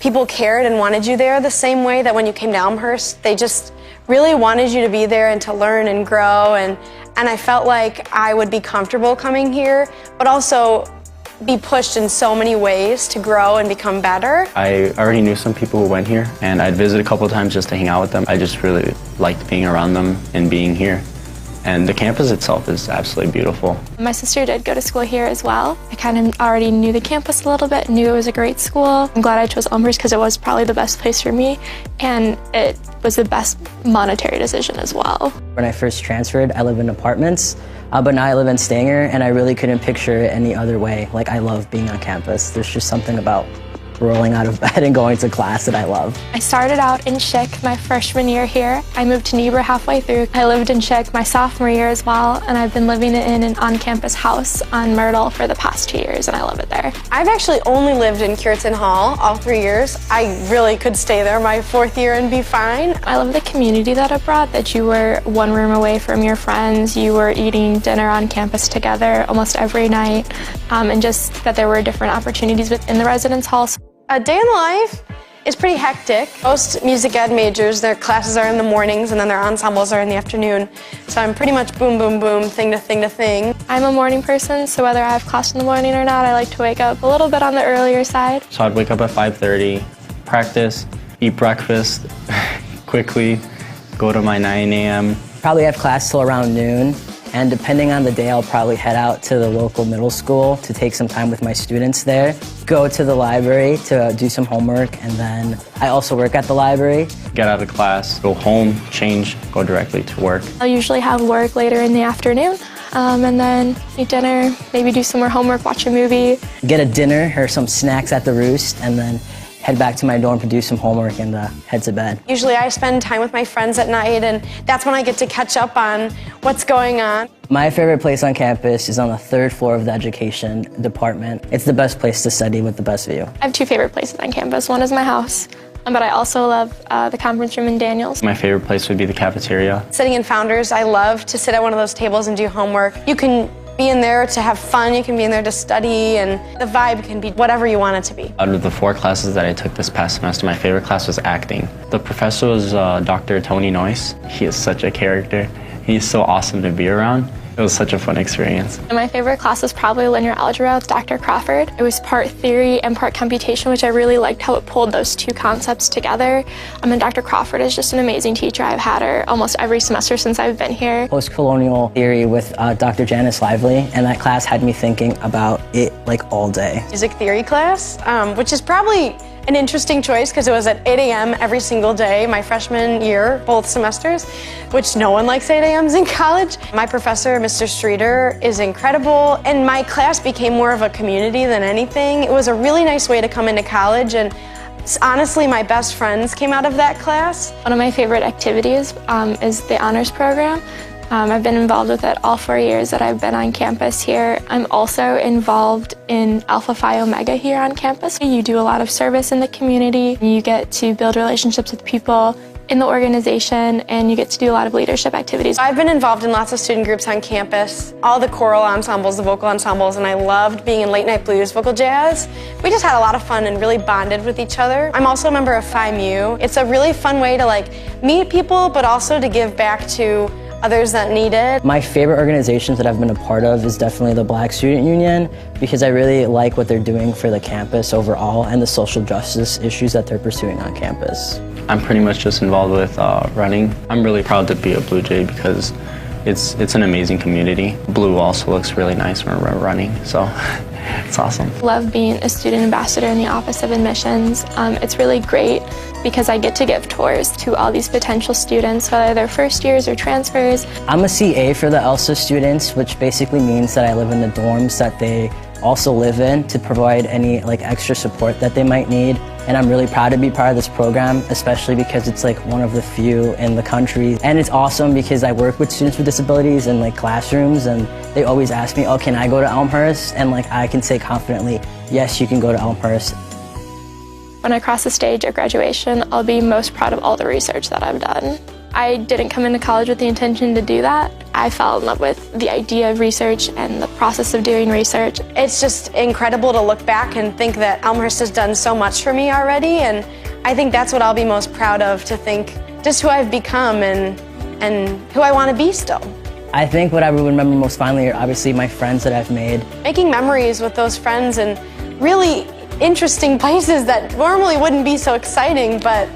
people cared and wanted you there the same way that when you came to Elmhurst. They just really wanted you to be there and to learn and grow, and I felt like I would be comfortable coming here, but also be pushed in so many ways to grow and become better. I already knew some people who went here, and I'd visit a couple of times just to hang out with them. I just really liked being around them and being here. And the campus itself is absolutely beautiful. My sister did go to school here as well. I kind of already knew the campus a little bit, knew it was a great school. I'm glad I chose Elmhurst because it was probably the best place for me, and it was the best monetary decision as well. When I first transferred, I lived in apartments, but now I live in Stanger, and I really couldn't picture it any other way. Like, I love being on campus. There's just something about rolling out of bed and going to class that I love. I started out in Chick my freshman year here. I moved to Niebuhr halfway through. I lived in Chick my sophomore year as well, and I've been living in an on-campus house on Myrtle for the past 2 years, and I love it there. I've actually only lived in Cureton Hall all 3 years. I really could stay there my 4th year and be fine. I love the community that it brought, that you were one room away from your friends, you were eating dinner on campus together almost every night, and just that there were different opportunities within the residence halls. A day in the life is pretty hectic. Most music ed majors, their classes are in the mornings and then their ensembles are in the afternoon. So I'm pretty much boom, boom, boom, thing to thing to thing. I'm a morning person, so whether I have class in the morning or not, I like to wake up a little bit on the earlier side. So I'd wake up at 5:30, practice, eat breakfast quickly, go to my 9 a.m. Probably have class till around noon, and depending on the day, I'll probably head out to the local middle school to take some time with my students there, go to the library to do some homework, and then I also work at the library. Get out of class, go home, change, go directly to work. I'll usually have work later in the afternoon, and then eat dinner, maybe do some more homework, watch a movie. Get a dinner or some snacks at the Roost, and then head back to my dorm to do some homework and head to bed. Usually I spend time with my friends at night, and that's when I get to catch up on what's going on. My favorite place on campus is on the 3rd floor of the education department. It's the best place to study with the best view. I have 2 favorite places on campus. One is my house, but I also love the conference room in Daniels. My favorite place would be the cafeteria. Sitting in Founders, I love to sit at one of those tables and do homework. You can be in there to have fun, you can be in there to study, and the vibe can be whatever you want it to be. Out of the 4 classes that I took this past semester, my favorite class was acting. The professor was Dr. Tony Noyce. He is such a character. He's so awesome to be around. It was such a fun experience. And my favorite class was probably linear algebra with Dr. Crawford. It was part theory and part computation, which I really liked how it pulled those 2 concepts together. And Dr. Crawford is just an amazing teacher. I've had her almost every semester since I've been here. Post-colonial theory with Dr. Janice Lively, and that class had me thinking about it like all day. Music theory class, which is probably an interesting choice because it was at 8 a.m. every single day my freshman year, both semesters, which no one likes 8 a.m.s in college. My professor, Mr. Streeter, is incredible, and my class became more of a community than anything. It was a really nice way to come into college, and honestly, my best friends came out of that class. One of my favorite activities is the honors program. I've been involved with it all 4 years that I've been on campus here. I'm also involved in Alpha Phi Omega here on campus. You do a lot of service in the community. You get to build relationships with people in the organization, and you get to do a lot of leadership activities. I've been involved in lots of student groups on campus, all the choral ensembles, the vocal ensembles, and I loved being in late night blues, vocal jazz. We just had a lot of fun and really bonded with each other. I'm also a member of Phi Mu. It's a really fun way to meet people, but also to give back to others that need it. My favorite organizations that I've been a part of is definitely the Black Student Union, because I really like what they're doing for the campus overall and the social justice issues that they're pursuing on campus. I'm pretty much just involved with running. I'm really proud to be a Blue Jay because it's an amazing community. Blue also looks really nice when we're running, so it's awesome. Love being a student ambassador in the Office of Admissions. It's really great because I get to give tours to all these potential students, whether they're first years or transfers. I'm a CA for the ELSA students, which basically means that I live in the dorms that they also live in to provide any extra support that they might need. And I'm really proud to be part of this program, especially because it's one of the few in the country. And it's awesome because I work with students with disabilities in classrooms, and they always ask me, oh, can I go to Elmhurst? And I can say confidently, yes, you can go to Elmhurst. When I cross the stage at graduation, I'll be most proud of all the research that I've done. I didn't come into college with the intention to do that. I fell in love with the idea of research and the process of doing research. It's just incredible to look back and think that Elmhurst has done so much for me already, and I think that's what I'll be most proud of, to think just who I've become and who I want to be still. I think what I would remember most fondly are obviously my friends that I've made. Making memories with those friends in really interesting places that normally wouldn't be so exciting, but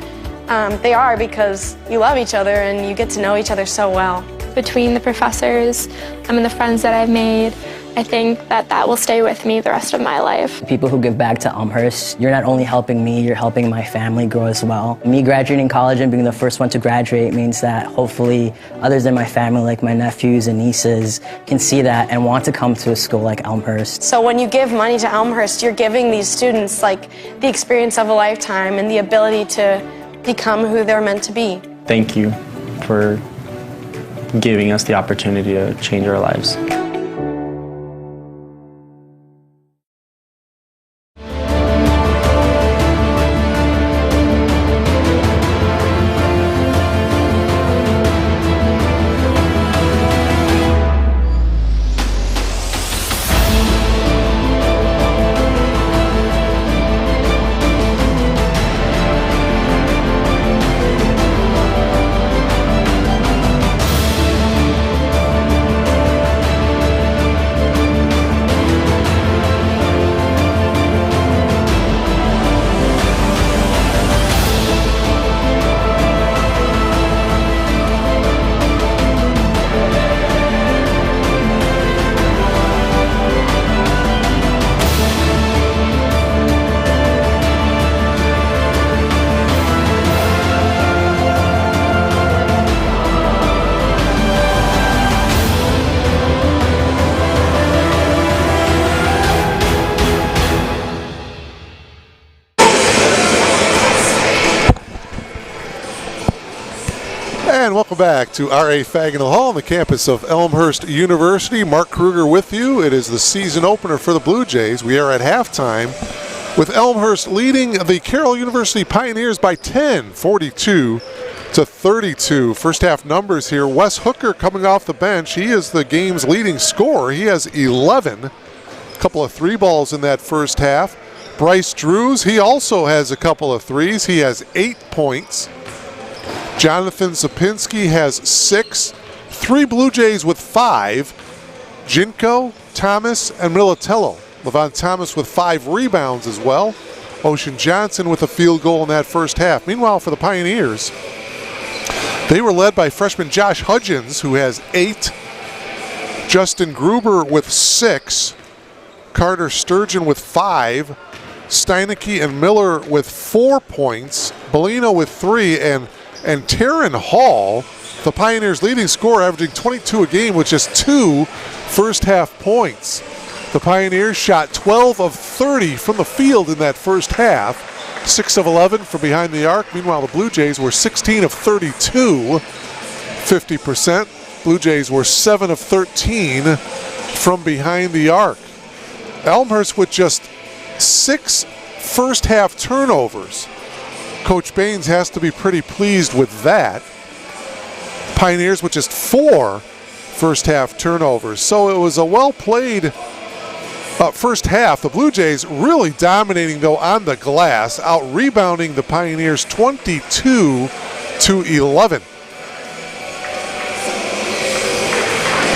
they are because you love each other and you get to know each other so well. Between the professors and the friends that I've made, I think that will stay with me the rest of my life. People who give back to Elmhurst, you're not only helping me, you're helping my family grow as well. Me graduating college and being the first one to graduate means that hopefully others in my family, like my nephews and nieces, can see that and want to come to a school like Elmhurst. So when you give money to Elmhurst, you're giving these students like the experience of a lifetime and the ability to become who they're meant to be. Thank you for giving us the opportunity to change our lives. And welcome back to R.A. Faginal Hall on the campus of Elmhurst University. Mark Kruger with you. It is the season opener for the Blue Jays. We are at halftime with Elmhurst leading the Carroll University Pioneers by 10, 42-32. First half numbers here. Wes Hooker coming off the bench. He is the game's leading scorer. He has 11. A couple of three balls in that first half. Bryce Drews, he also has a couple of threes. He has 8 points. Jonathan Sapinski has 6. 3 Blue Jays with 5. Jinko, Thomas, and Militello. Levon Thomas with 5 rebounds as well. Ocean Johnson with a field goal in that first half. Meanwhile, for the Pioneers, they were led by freshman Josh Hudgens, who has 8. Justin Gruber with 6. Carter Sturgeon with 5. Steinecke and Miller with 4 points. Bellino with 3, and Taryn Hall, the Pioneers' leading scorer, averaging 22 a game with just 2 first half points. The Pioneers shot 12 of 30 from the field in that first half, 6 of 11 from behind the arc. Meanwhile, the Blue Jays were 16 of 32, 50%. Blue Jays were 7 of 13 from behind the arc. Elmhurst with just 6 first half turnovers. Coach Baines has to be pretty pleased with that. Pioneers with just 4 first half turnovers. So it was a well-played first half. The Blue Jays really dominating, though, on the glass, out-rebounding the Pioneers 22-11.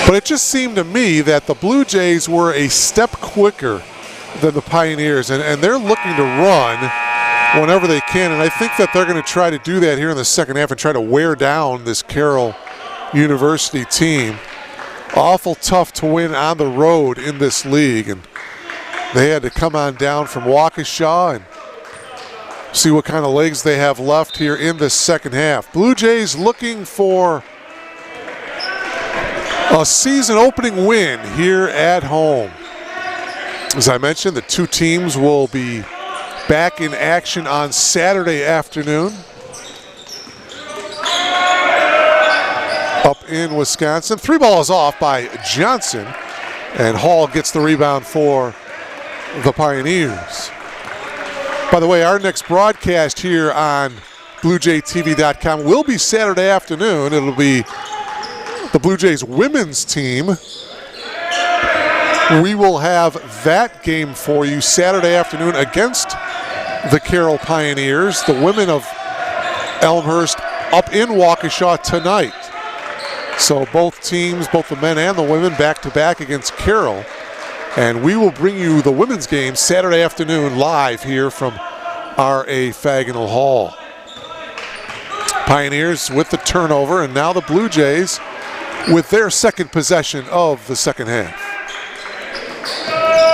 But it just seemed to me that the Blue Jays were a step quicker than the Pioneers, and they're looking to run whenever they can, and I think that they're going to try to do that here in the second half and try to wear down this Carroll University team. Awful tough to win on the road in this league, and they had to come on down from Waukesha and see what kind of legs they have left here in the second half. Blue Jays looking for a season opening win here at home. As I mentioned, the two teams will be back in action on Saturday afternoon up in Wisconsin. 3 balls off by Johnson, and Hall gets the rebound for the Pioneers. By the way, our next broadcast here on BlueJayTV.com will be Saturday afternoon. It'll be the Blue Jays women's team. We will have that game for you Saturday afternoon against the Carroll Pioneers. The women of Elmhurst up in Waukesha tonight. So both teams, both the men and the women, back-to-back against Carroll. And we will bring you the women's game Saturday afternoon live here from R.A. Faginal Hall. Pioneers with the turnover, and now the Blue Jays with their second possession of the second half.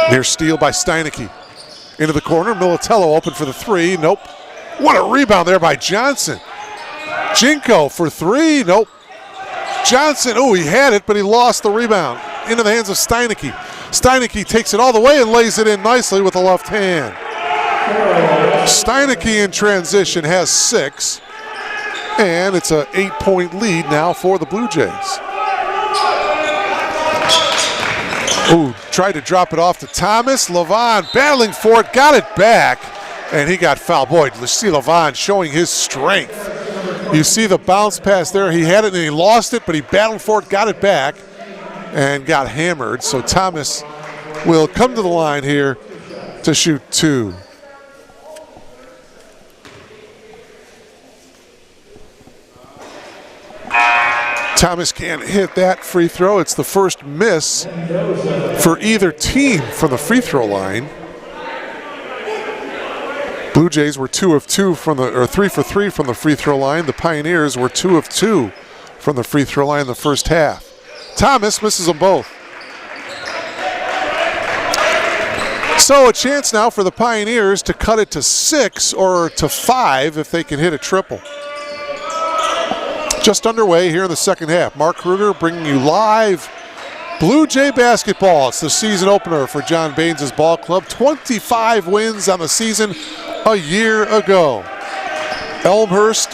Near steal by Steineke. Into the corner, Militello open for the three, nope. What a rebound there by Johnson. Jinko for three, nope. Johnson, oh, he had it, but he lost the rebound. Into the hands of Steineke. Steineke takes it all the way and lays it in nicely with the left hand. Steineke in transition has 6, and it's an 8-point lead now for the Blue Jays. Ooh, tried to drop it off to Thomas. Levon battling for it, got it back, and he got fouled. Boy, you see Levon showing his strength. You see the bounce pass there. He had it and he lost it, but he battled for it, got it back, and got hammered. So Thomas will come to the line here to shoot 2. Thomas can't hit that free throw. It's the first miss for either team from the free throw line. Blue Jays were 2 of 2 from the, or 3 for 3 from the free throw line. The Pioneers were 2 of 2 from the free throw line in the first half. Thomas misses them both. So a chance now for the Pioneers to cut it to 6 or to 5 if they can hit a triple. Just underway here in the second half. Mark Kruger bringing you live Blue Jay basketball. It's the season opener for John Baines' ball club. 25 wins on the season a year ago. Elmhurst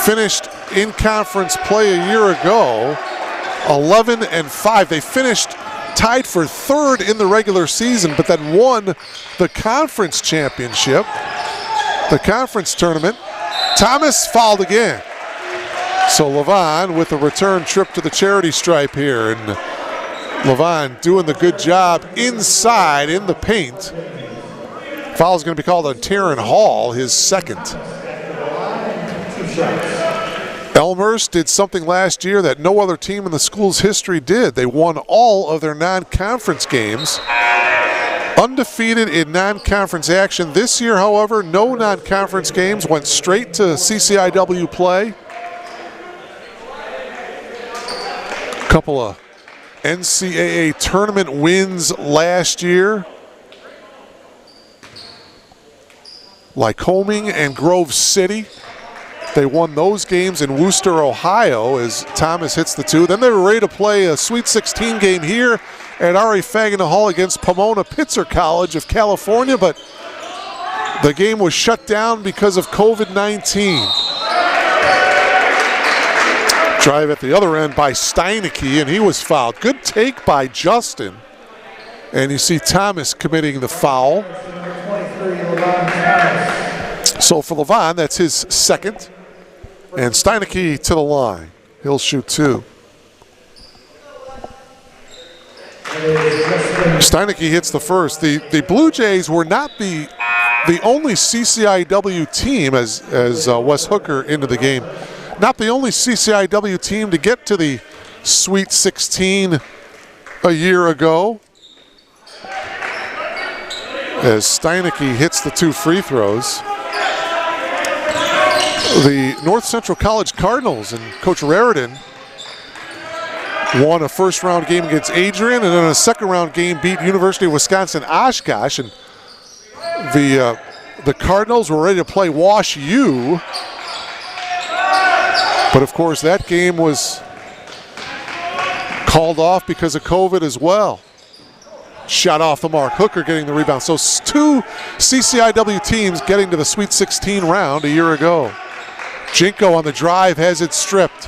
finished in conference play a year ago 11-5. They finished tied for 3rd in the regular season, but then won the conference championship, the conference tournament. Thomas fouled again. So Levon with a return trip to the charity stripe here, and Levon doing the good job inside in the paint. Foul is going to be called on Taryn Hall, his second. Elmhurst did something last year that no other team in the school's history did. They won all of their non-conference games. Undefeated in non-conference action. This year, however, no non-conference games, went straight to CCIW play. Couple of NCAA tournament wins last year. Lycoming and Grove City. They won those games in Wooster, Ohio, as Thomas hits the 2. Then they were ready to play a Sweet 16 game here at R.A. Fagina Hall against Pomona Pitzer College of California, but the game was shut down because of COVID-19. Drive at the other end by Steineke, and he was fouled. Good take by Justin. And you see Thomas committing the foul. So for Levon, that's his second. And Steineke to the line. He'll shoot 2. Steineke hits the first. The Blue Jays were not the only CCIW team, as Wes Hooker into the game, not the only CCIW team to get to the Sweet 16 a year ago. As Steineke hits the 2 free throws. The North Central College Cardinals and Coach Raritan won a first-round game against Adrian, and then a second-round game beat University of Wisconsin Oshkosh. And the Cardinals were ready to play Wash U, but of course that game was called off because of COVID as well. Shot off the mark. Hooker getting the rebound. So 2 CCIW teams getting to the Sweet 16 round a year ago. Jinko on the drive has it stripped.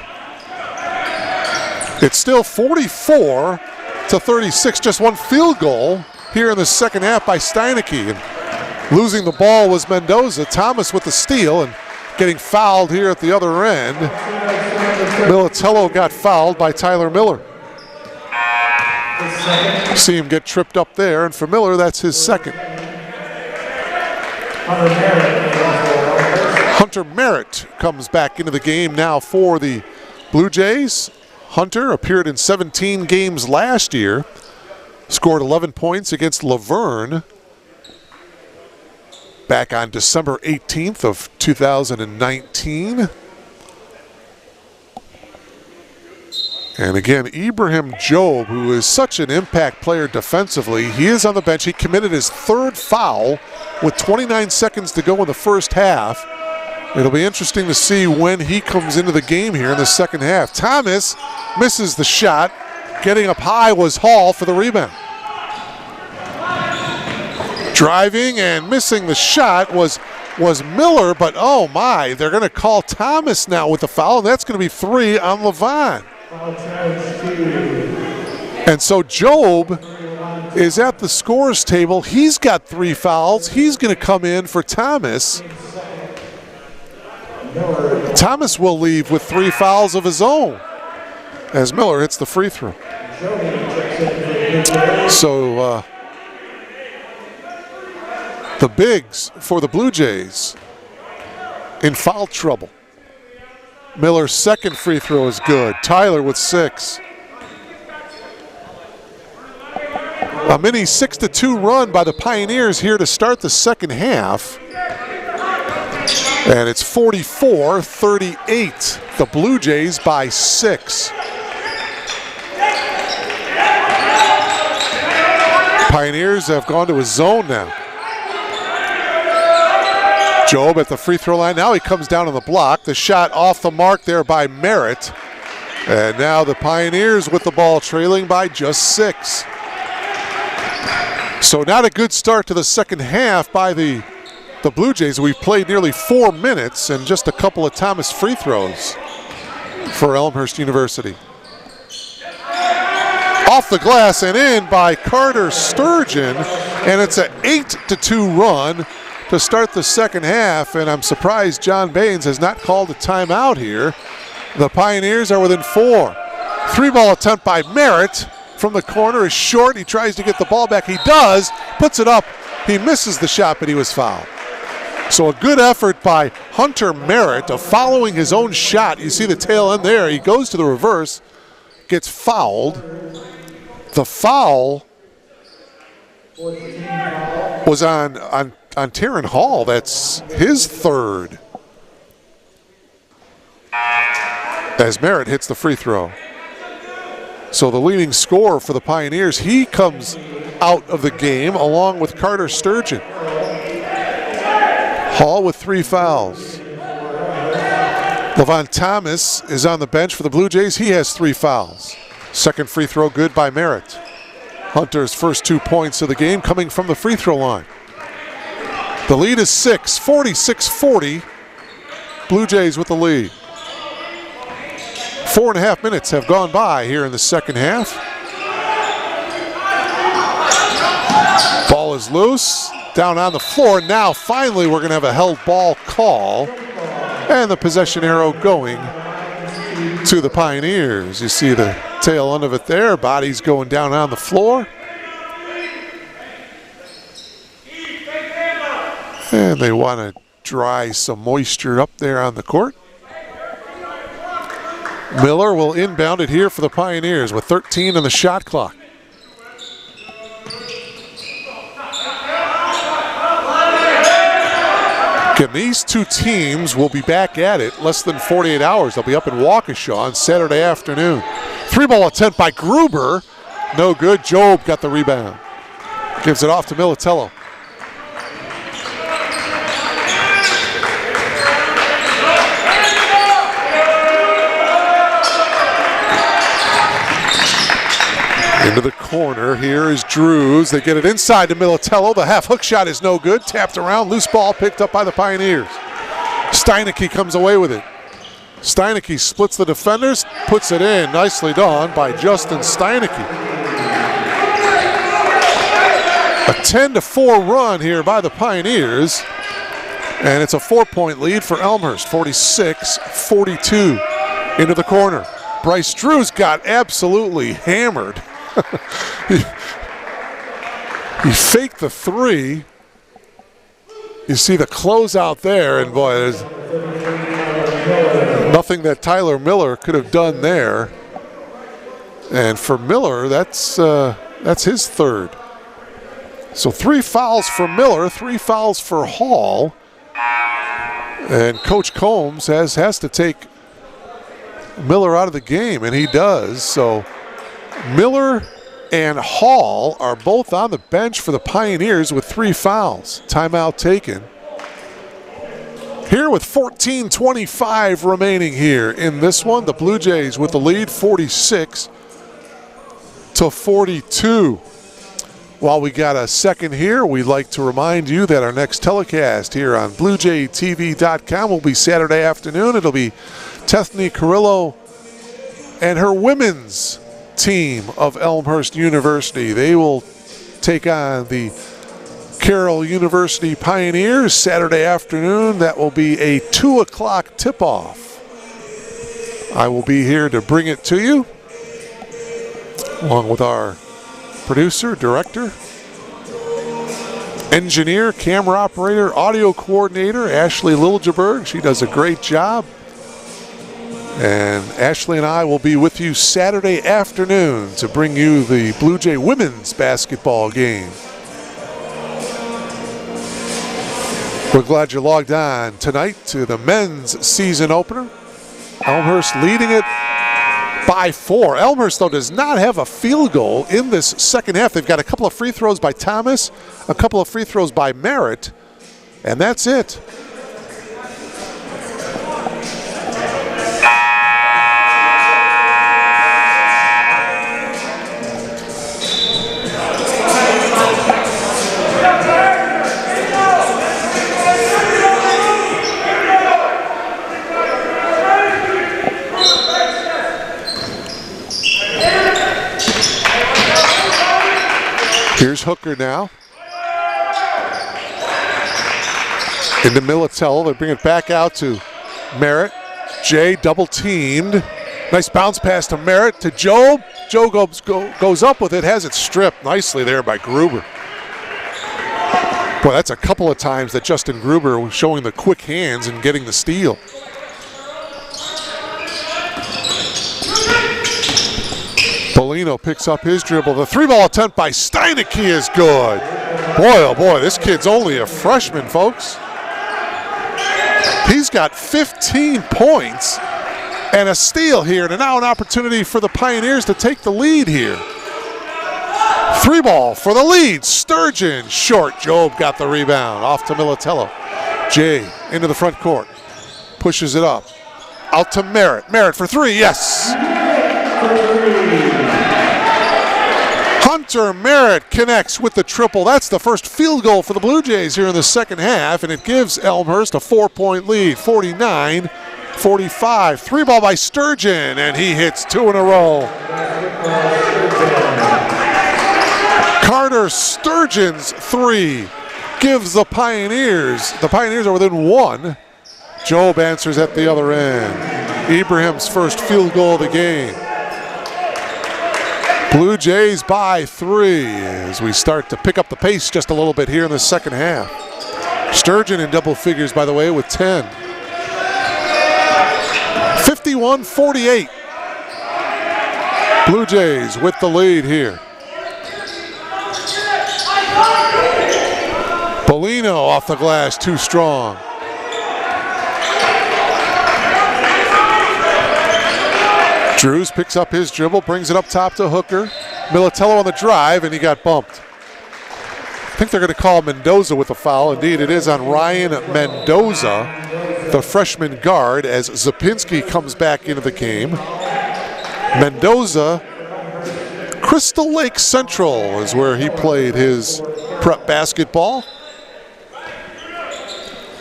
It's still 44-36. Just 1 field goal here in the second half by Steineke. And losing the ball was Mendoza. Thomas with the steal and getting fouled here at the other end. Militello got fouled by Tyler Miller. See him get tripped up there, and for Miller, that's his second. Hunter Merritt comes back into the game now for the Blue Jays. Hunter appeared in 17 games last year, scored 11 points against Laverne back on December 18th of 2019. And again, Ibrahim Job, who is such an impact player defensively, he is on the bench. He committed his third foul with 29 seconds to go in the first half. It'll be interesting to see when he comes into the game here in the second half. Thomas misses the shot. Getting up high was Hall for the rebound. Driving and missing the shot was Miller, but oh my, they're going to call Thomas now with the foul, and that's going to be 3 on Levon. And so Job is at the scorer's table. He's got 3 fouls. He's going to come in for Thomas. Thomas will leave with 3 fouls of his own as Miller hits the free throw. So the bigs for the Blue Jays in foul trouble. Miller's second free throw is good. Tyler with 6. A mini 6-2 run by the Pioneers here to start the second half. And it's 44-38. The Blue Jays by 6. Pioneers have gone to a zone now. Job at the free throw line. Now he comes down on the block. The shot off the mark there by Merritt. And now the Pioneers with the ball trailing by just 6. So not a good start to the second half by the Blue Jays. We've played nearly 4 minutes and just a couple of Thomas free throws for Elmhurst University. Off the glass and in by Carter Sturgeon. And it's an 8-2 run to start the second half, and I'm surprised John Baines has not called a timeout here. The Pioneers are within 4. 3-ball attempt by Merritt from the corner is short. He tries to get the ball back. He does, puts it up. He misses the shot, but he was fouled. So a good effort by Hunter Merritt of following his own shot. You see the tail end there. He goes to the reverse, gets fouled. The foul was on Taryn Hall. That's his 3rd. As Merritt hits the free throw. So the leading scorer for the Pioneers, he comes out of the game along with Carter Sturgeon. Hall with 3 fouls. Levon Thomas is on the bench for the Blue Jays. He has 3 fouls. Second free throw good by Merritt. Hunter's first 2 points of the game coming from the free throw line. The lead is 6, 46-40. Blue Jays with the lead. 4.5 minutes have gone by here in the second half. Ball is loose, down on the floor. Now finally we're going to have a held ball call. And the possession arrow going to the Pioneers. You see the tail end of it there. Body's going down on the floor. And they want to dry some moisture up there on the court. Miller will inbound it here for the Pioneers with 13 on the shot clock. Again, these 2 teams will be back at it less than 48 hours. They'll be up in Waukesha on Saturday afternoon. 3-ball attempt by Gruber. No good. Job got the rebound. Gives it off to Militello. Into the corner, here is Drews. They get it inside to Militello. The half hook shot is no good. Tapped around, loose ball picked up by the Pioneers. Steinecke comes away with it. Steinecke splits the defenders, puts it in. Nicely done by Justin Steinecke. A 10-4 run here by the Pioneers. And it's a 4-point lead for Elmhurst, 46-42. Into the corner. Bryce Drews got absolutely hammered. He faked the 3. You see the closeout there, and boy, there's nothing that Tyler Miller could have done there. And for Miller, that's his 3rd. So 3 fouls for Miller, 3 fouls for Hall. And Coach Combs has to take Miller out of the game, and he does. So Miller and Hall are both on the bench for the Pioneers with 3 fouls. Timeout taken. Here with 14:25 remaining here in this one. The Blue Jays with the lead, 46-42. While we got a second here, we'd like to remind you that our next telecast here on BlueJayTV.com will be Saturday afternoon. It'll be Tethany Carrillo and her women's team of Elmhurst University. They will take on the Carroll University Pioneers Saturday afternoon. That will be a 2 o'clock tip-off. I will be here to bring it to you, along with our producer, director, engineer, camera operator, audio coordinator, Ashley Liljeberg. She does a great job. And Ashley and I will be with you Saturday afternoon to bring you the Blue Jay women's basketball game. We're glad you logged on tonight to the men's season opener. Elmhurst leading it by 4. Elmhurst, though, does not have a field goal in this second half. They've got a couple of free throws by Thomas, a couple of free throws by Merritt, and that's it. Here's Hooker now. Into Militello. They bring it back out to Merritt. Jay double teamed. Nice bounce pass to Merritt to Job. Job goes up with it, has it stripped nicely there by Gruber. Boy, that's a couple of times that Justin Gruber was showing the quick hands and getting the steal. Polino picks up his dribble. The 3-ball attempt by Steinecke is good. Boy, oh boy, this kid's only a freshman, folks. He's got 15 points and a steal here, and now an opportunity for the Pioneers to take the lead here. 3-ball for the lead. Sturgeon short. Job got the rebound. Off to Militello. Jay into the front court. Pushes it up. Out to Merritt. Merritt for 3. Yes. Hunter Merritt connects with the triple. That's the first field goal for the Blue Jays here in the second half, and it gives Elmhurst a 4-point lead, 49-45. 3-ball by Sturgeon, and he hits 2 in a row. Carter Sturgeon's 3 gives the Pioneers are within 1. Job answers at the other end. Ibrahim's first field goal of the game. Blue Jays by 3 as we start to pick up the pace just a little bit here in the second half. Sturgeon in double figures, by the way, with 10. 51-48. Blue Jays with the lead here. Polino off the glass, too strong. Drews picks up his dribble, brings it up top to Hooker. Militello on the drive, and he got bumped. I think they're going to call Mendoza with a foul. Indeed, it is on Ryan Mendoza, the freshman guard, as Zapinski comes back into the game. Mendoza, Crystal Lake Central is where he played his prep basketball.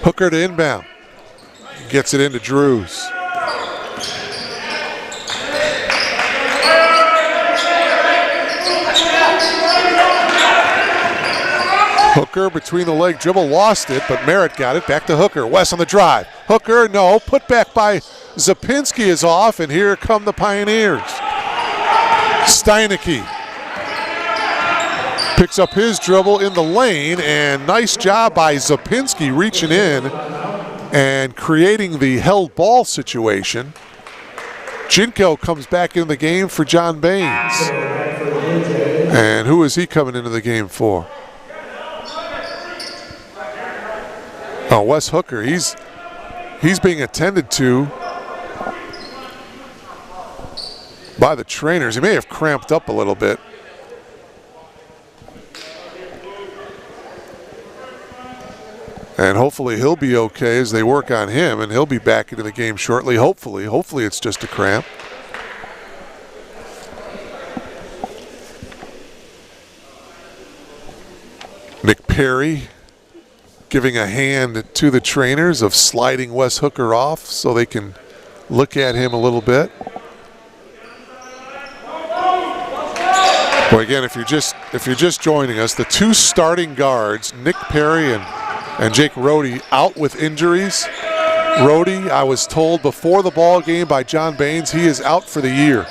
Hooker to inbound. Gets it into Drews. Hooker between the leg dribble, lost it, but Merritt got it. Back to Hooker. West on the drive. Hooker, no. Put back by Zapinski is off, and here come the Pioneers. Steinecke picks up his dribble in the lane, and nice job by Zapinski reaching in and creating the held ball situation. Jinko comes back in the game for John Baines. And who is he coming into the game for? Oh, Wes Hooker. He's being attended to by the trainers. He may have cramped up a little bit. And hopefully he'll be okay as they work on him, and he'll be back into the game shortly. Hopefully it's just a cramp. Nick Perry giving a hand to the trainers of sliding Wes Hooker off so they can look at him a little bit. Well, again, if you're just joining us, the two starting guards, Nick Perry and Jake Rohde, out with injuries. Rohde, I was told before the ball game by John Baines, he is out for the year.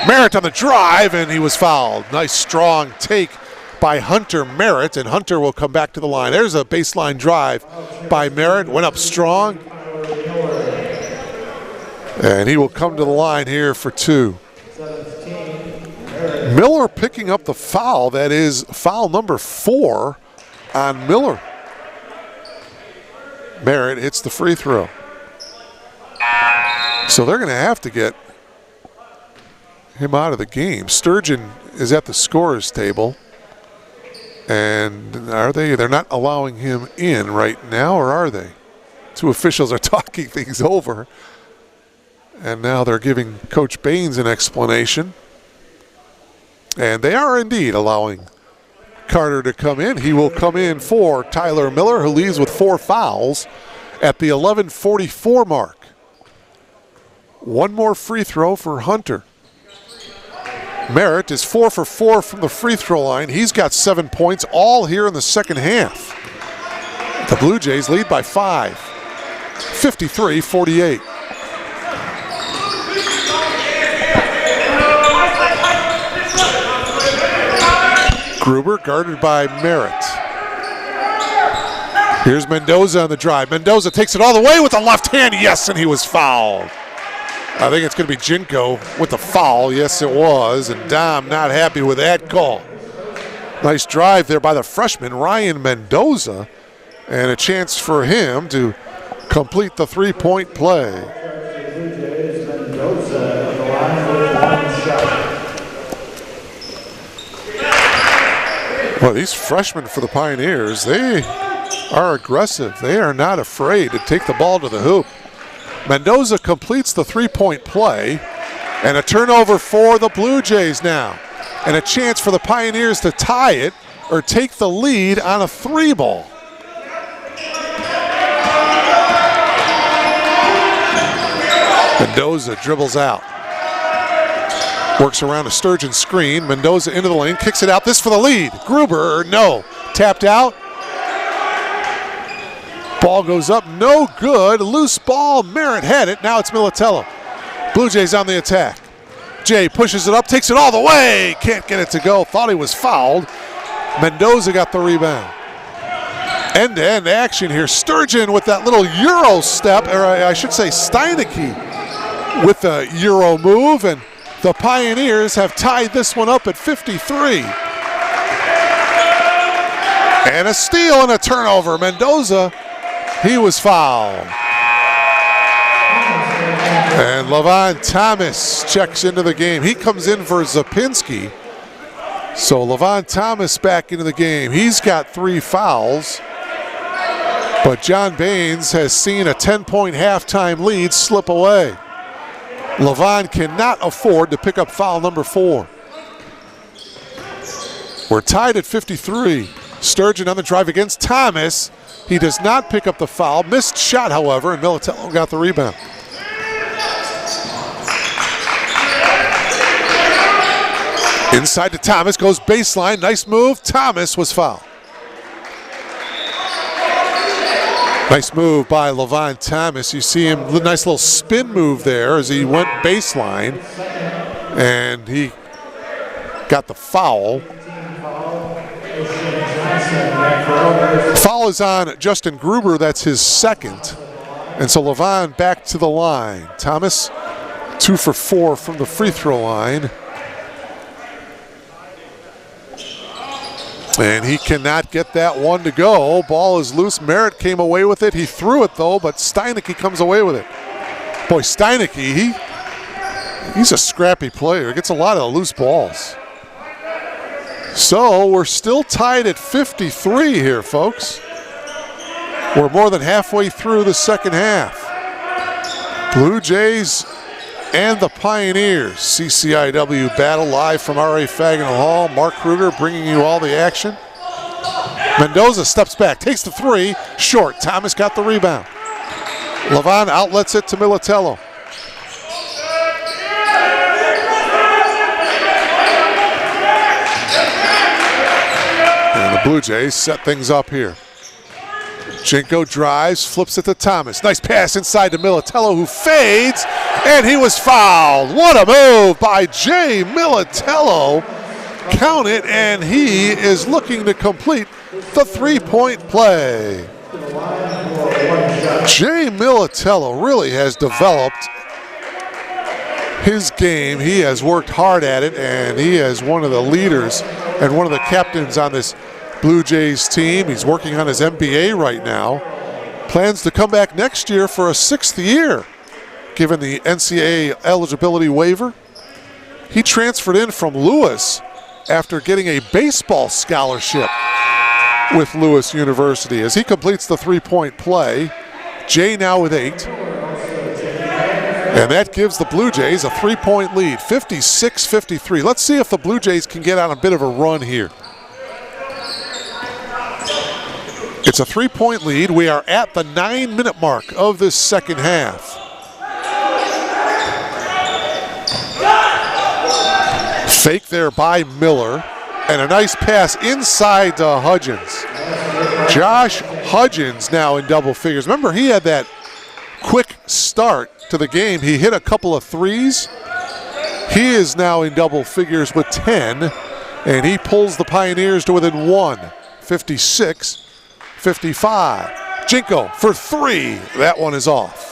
Merritt on the drive, and he was fouled. Nice strong take by Hunter Merritt, and Hunter will come back to the line. There's a baseline drive by Merritt, went up strong. And he will come to the line here for two. Miller picking up the foul. That is foul number 4 on Miller. Merritt hits the free throw. So they're going to have to get him out of the game. Sturgeon is at the scorer's table. And are they? They're not allowing him in right now, or are they? Two officials are talking things over. And now they're giving Coach Baines an explanation. And they are indeed allowing Carter to come in. He will come in for Tyler Miller, who leaves with 4 fouls at the 11:44 mark. One more free throw for Hunter. Merritt is 4 for 4 from the free throw line. He's got 7 points, all here in the second half. The Blue Jays lead by 5, 53-48. Gruber guarded by Merritt. Here's Mendoza on the drive. Mendoza takes it all the way with the left hand. Yes, and he was fouled. I think it's going to be Jinko with the foul. Yes, it was. And Dom not happy with that call. Nice drive there by the freshman, Ryan Mendoza. And a chance for him to complete the three-point play. Well, these freshmen for the Pioneers, they are aggressive. They are not afraid to take the ball to the hoop. Mendoza completes the three-point play, and a turnover for the Blue Jays now. And a chance for the Pioneers to tie it or take the lead on a 3-ball. Mendoza dribbles out. Works around a Sturgeon screen. Mendoza into the lane, kicks it out. This for the lead. Gruber, no. Tapped out. Ball goes up, no good. Loose ball, Merritt had it. Now it's Militello. Blue Jays on the attack. Jay pushes it up, takes it all the way. Can't get it to go. Thought he was fouled. Mendoza got the rebound. End-to-end action here. Sturgeon with that little Euro step, or I should say Steineke with the Euro move, and the Pioneers have tied this one up at 53. And a steal and a turnover. Mendoza, he was fouled. And Levon Thomas checks into the game. He comes in for Zapinski. So Levon Thomas back into the game. He's got 3 fouls. But John Baines has seen a 10-point halftime lead slip away. Levon cannot afford to pick up foul number 4. We're tied at 53. Sturgeon on the drive against Thomas. He does not pick up the foul. Missed shot, however, and Militello got the rebound. Inside to Thomas, goes baseline. Nice move. Thomas was fouled. Nice move by Levon Thomas. You see him, nice little spin move there as he went baseline. And he got the foul. Foul is on Justin Gruber. That's his second. And so Levon back to the line. Thomas, 2 for 4 from the free throw line. And he cannot get that one to go. Ball is loose. Merritt came away with it. He threw it, though, but Steineke comes away with it. Boy, Steineke, He's a scrappy player. He gets a lot of loose balls. So we're still tied at 53 here, folks. We're more than halfway through the second half. Blue Jays and the Pioneers. CCIW battle live from R.A. Fagnall Hall. Mark Kruger bringing you all the action. Mendoza steps back, takes the three, short. Thomas got the rebound. Levon outlets it to Militello. And the Blue Jays set things up here. Jinko drives, flips it to Thomas. Nice pass inside to Militello, who fades, and he was fouled. What a move by Jay Militello. Count it, and he is looking to complete the three-point play. Jay Militello really has developed his game. He has worked hard at it, and he is one of the leaders and one of the captains on this Blue Jays team. He's working on his MBA right now. Plans to come back next year for a 6th year, given the NCAA eligibility waiver. He transferred in from Lewis after getting a baseball scholarship with Lewis University. As he completes the three-point play, Jay now with 8. And that gives the Blue Jays a 3-point lead, 56-53. Let's see if the Blue Jays can get on a bit of a run here. It's a 3-point lead. We are at the 9-minute mark of this second half. Fake there by Miller, and a nice pass inside to Hudgens. Josh Hudgens now in double figures. Remember, he had that quick start to the game. He hit a couple of threes. He is now in double figures with 10, and he pulls the Pioneers to within 1, 56-55. Jinko for 3. That one is off.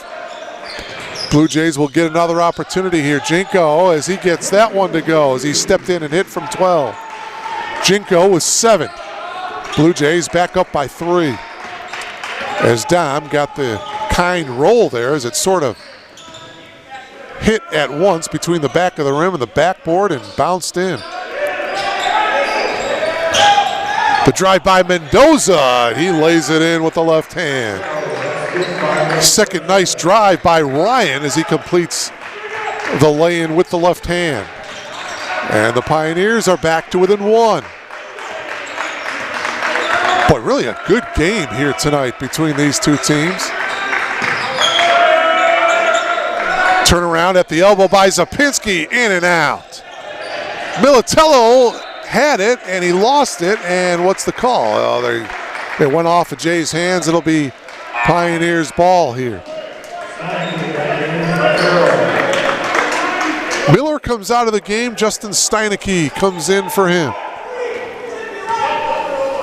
Blue Jays will get another opportunity here. Jinko, as he gets that one to go, as he stepped in and hit from 12. Jinko with 7. Blue Jays back up by 3. As Dom got the kind roll there, as it sort of hit at once between the back of the rim and the backboard and bounced in. The drive by Mendoza, he lays it in with the left hand. Second nice drive by Ryan as he completes the lay-in with the left hand. And the Pioneers are back to within 1. Boy, really a good game here tonight between these two teams. Turnaround at the elbow by Zapinski, in and out. Militello had it and he lost it, and what's the call? Oh, they went off of Jay's hands. It'll be Pioneers ball here. Miller comes out of the game. Justin Steinecke comes in for him.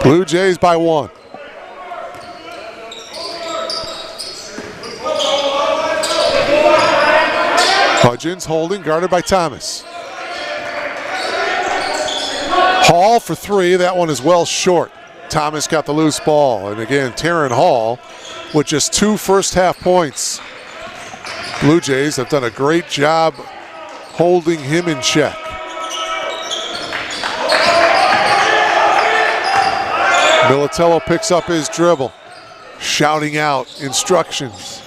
Blue Jays by 1. Hudgens holding, guarded by Thomas. Hall for 3. That one is well short. Thomas got the loose ball. And again, Taryn Hall with just 2 first-half points. Blue Jays have done a great job holding him in check. Militello picks up his dribble, shouting out instructions.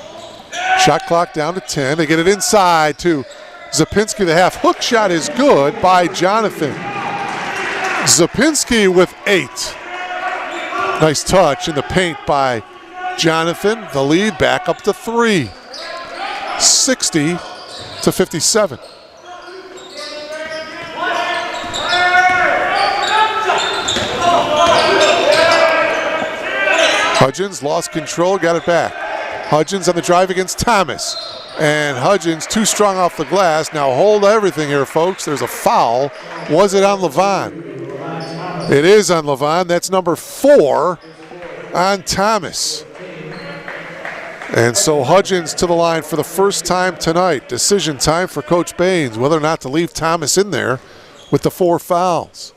Shot clock down to 10. They get it inside to Zapinski. The half hook shot is good by Jonathan. Zapinski with 8. Nice touch in the paint by Jonathan. The lead back up to 3. 60-57. Hudgens lost control, got it back. Hudgens on the drive against Thomas. And Hudgens too strong off the glass. Now hold everything here, folks. There's a foul. Was it on Levon? It is on Levon. That's number 4 on Thomas. And so Hudgens to the line for the first time tonight. Decision time for Coach Baines, whether or not to leave Thomas in there with the 4 fouls.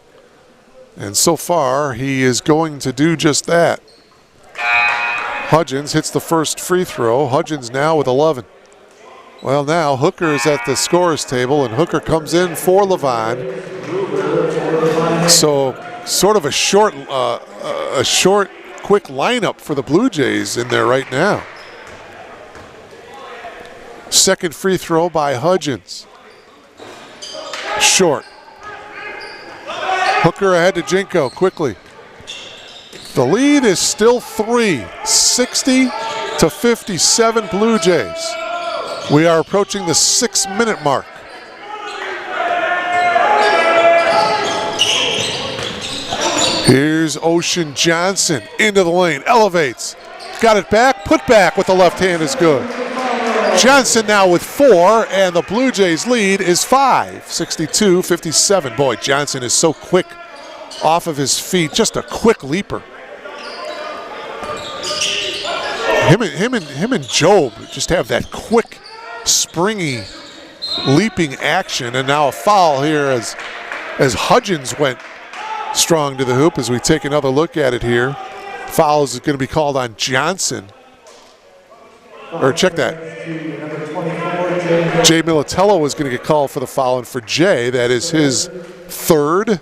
And so far, he is going to do just that. Hudgens hits the first free throw. Hudgens now with 11. Well, now Hooker is at the scorer's table, and Hooker comes in for Levon. So sort of a short, quick lineup for the Blue Jays in there right now. Second free throw by Hudgens. Short. Hooker ahead to Jinko quickly. The lead is still 3, 60-57 Blue Jays. We are approaching the 6-minute mark. Here's Ocean Johnson into the lane, elevates, got it back, put back with the left hand is good. Johnson now with 4, and the Blue Jays lead is 5, 62-57. Boy, Johnson is so quick off of his feet, just a quick leaper. Him and Job just have that quick, springy, leaping action, and now a foul here as Hudgens went strong to the hoop. As we take another look at it here, foul is going to be called on Johnson. Or check that. Jay Militello is going to get called for the foul, and for Jay, that is his third.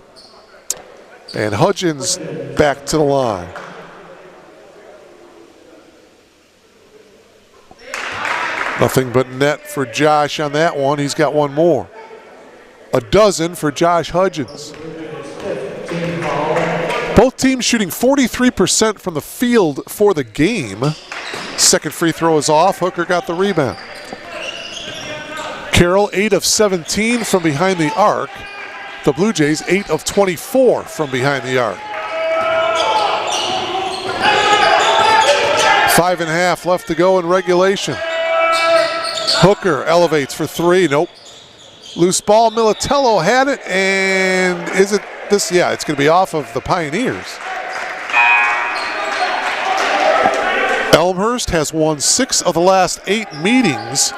And Hudgens back to the line. Nothing but net for Josh on that one. He's got one more. A dozen for Josh Hudgens. Both teams shooting 43% from the field for the game. Second free throw is off. Hooker got the rebound. Carroll 8 of 17 from behind the arc. The Blue Jays 8 of 24 from behind the arc. 5.5 left to go in regulation. Hooker elevates for 3. Nope. Loose ball. Militello had it, and is it this? Yeah, it's going to be off of the Pioneers. Elmhurst has won 6 of the last 8 meetings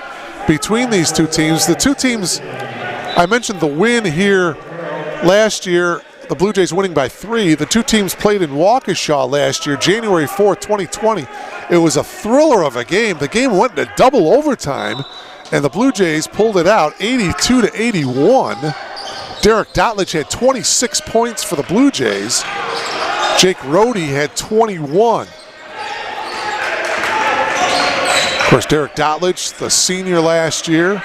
between these two teams. The two teams, I mentioned the win here last year, the Blue Jays winning by 3. The two teams played in Waukesha last year, January 4th, 2020. It was a thriller of a game. The game went into double overtime, and the Blue Jays pulled it out 82-81. Derek Dotlich had 26 points for the Blue Jays. Jake Rohde had 21. Of course, Derek Dotlich, the senior last year.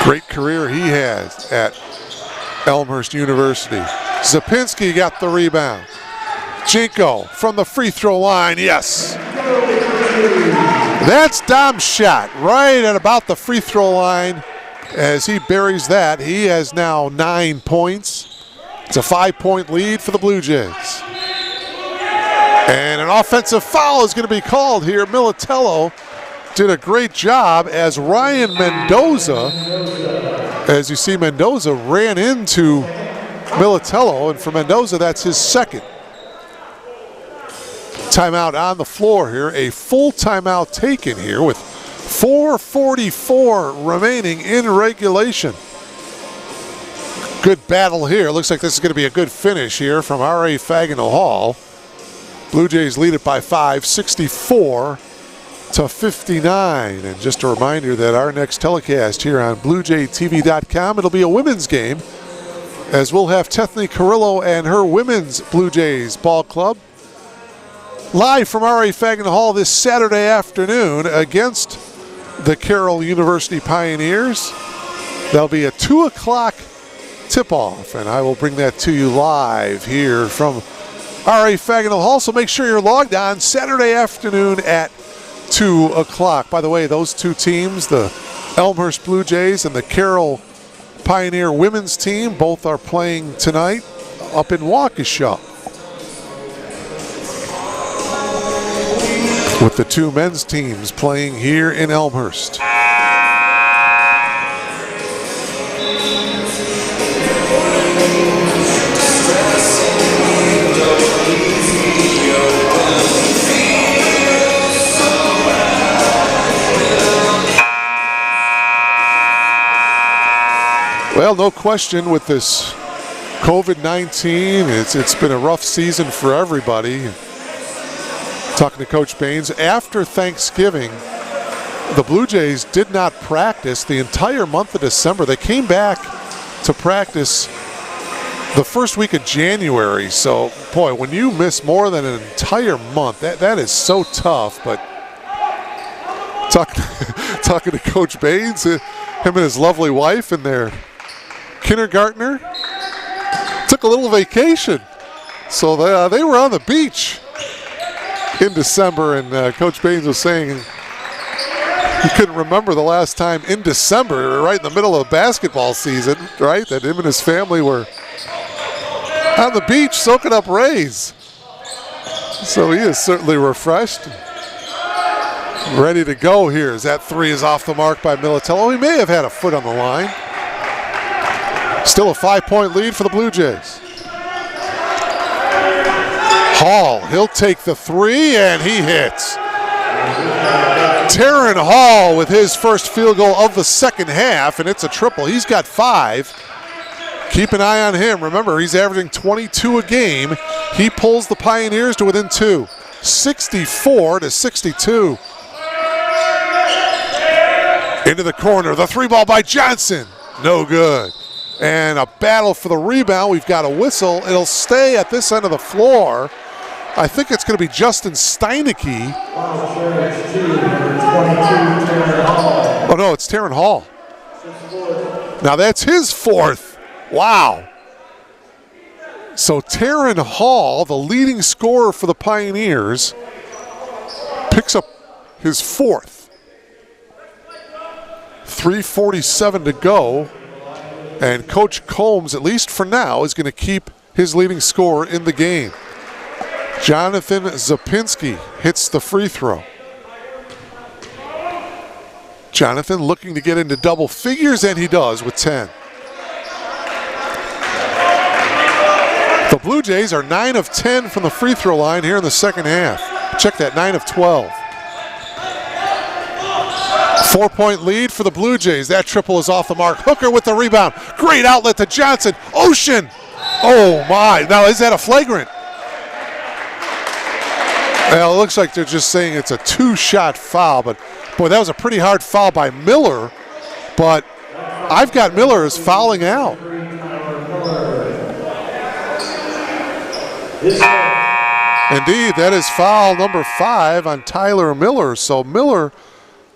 Great career he has at Elmhurst University. Zapinski got the rebound. Jinko from the free throw line, yes. That's Dom's shot right at about the free throw line. As he buries that, he has now 9 points. It's a 5-point lead for the Blue Jays. And an offensive foul is going to be called here. Militello did a great job as Ryan Mendoza, as you see, Mendoza ran into Militello, and for Mendoza, that's his second. Timeout on the floor here, a full timeout taken here with 4:44 remaining in regulation. Good battle here. Looks like this is going to be a good finish here from R.A. Fagenal Hall. Blue Jays lead it by 5, 64-59. And just a reminder that our next telecast here on BlueJayTV.com, it'll be a women's game, as we'll have Tethany Carrillo and her women's Blue Jays ball club live from R.A. Fagenal Hall this Saturday afternoon against the Carroll University Pioneers. There'll be a 2 o'clock tip-off, and I will bring that to you live here from R.A. Fagenal Hall, so make sure you're logged on Saturday afternoon at 2 o'clock. By the way, those two teams, the Elmhurst Blue Jays and the Carroll Pioneer women's team, both are playing tonight up in Waukesha, with the two men's teams playing here in Elmhurst. Well, no question with this COVID-19, it's been a rough season for everybody. Talking to Coach Baines, after Thanksgiving, the Blue Jays did not practice the entire month of December. They came back to practice the first week of January. So, boy, when you miss more than an entire month, that is so tough. But talking to Coach Baines, him and his lovely wife and their kindergartner took a little vacation. So they were on the beach in December, and Coach Baines was saying he couldn't remember the last time in December, right in the middle of basketball season, right, that him and his family were on the beach soaking up rays. So he is certainly refreshed, ready to go here as that three is off the mark by Militello. He may have had a foot on the line. Still a 5-point lead for the Blue Jays. Hall, he'll take the three, and he hits. Taryn Hall with his first field goal of the second half, and it's a triple. He's got 5. Keep an eye on him. Remember, he's averaging 22 a game. He pulls the Pioneers to within 2, 64-62. Into the corner, the 3-ball by Johnson. No good. And a battle for the rebound. We've got a whistle. It'll stay at this end of the floor. I think it's going to be Justin Steinecke. Oh, no, it's Taryn Hall. Now that's his 4th. Wow. So Taryn Hall, the leading scorer for the Pioneers, picks up his 4th. 3:47 to go. And Coach Combs, at least for now, is going to keep his leading scorer in the game. Jonathan Zapinski hits the free throw. Jonathan looking to get into double figures, and he does with 10. The Blue Jays are 9 of 10 from the free throw line here in the second half. Check that, 9 of 12. 4-point lead for the Blue Jays. That triple is off the mark. Hooker with the rebound. Great outlet to Johnson. Ocean. Oh, my. Now, is that a flagrant? Well, it looks like they're just saying it's a 2-shot foul, but boy, that was a pretty hard foul by Miller, but I've got Miller as fouling out. Indeed, that is foul number 5 on Tyler Miller. So Miller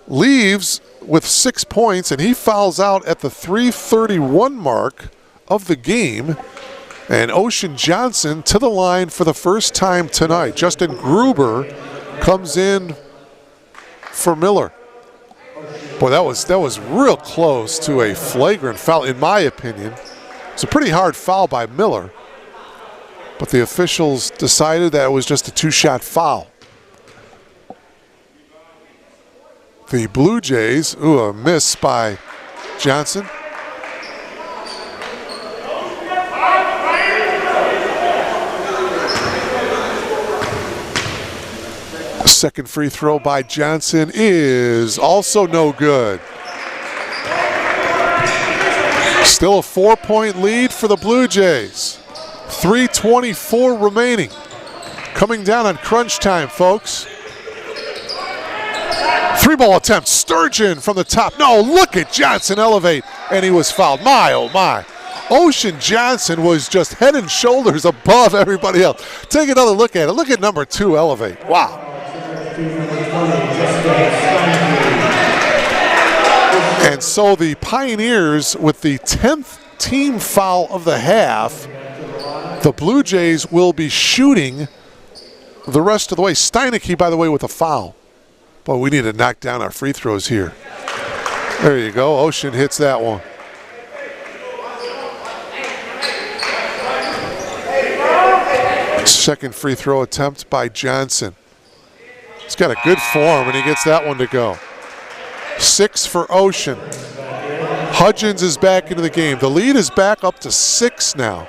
leaves with 6 points, and he fouls out at the 3:31 mark of the game. And Ocean Johnson to the line for the first time tonight. Justin Gruber comes in for Miller. Boy, that was real close to a flagrant foul, in my opinion. It's a pretty hard foul by Miller, but the officials decided that it was just a 2-shot foul. The Blue Jays, a miss by Johnson. Second free throw by Johnson is also no good. Still a 4-point lead for the Blue Jays. 3:24 remaining. Coming down on crunch time, folks. 3-ball attempt. Sturgeon from the top. No, look at Johnson elevate, and he was fouled. My, oh my. Ocean Johnson was just head and shoulders above everybody else. Take another look at it. Look at number 2 elevate. Wow. And so the Pioneers with the 10th team foul of the half. The Blue Jays will be shooting the rest of the way. Steinecke, by the way, with a foul. Boy, we need to knock down our free throws here. There you go. Ocean hits that one. Second free throw attempt by Johnson. He's got a good form, and he gets that one to go. 6 for Ocean. Hudgens is back into the game. The lead is back up to 6 now.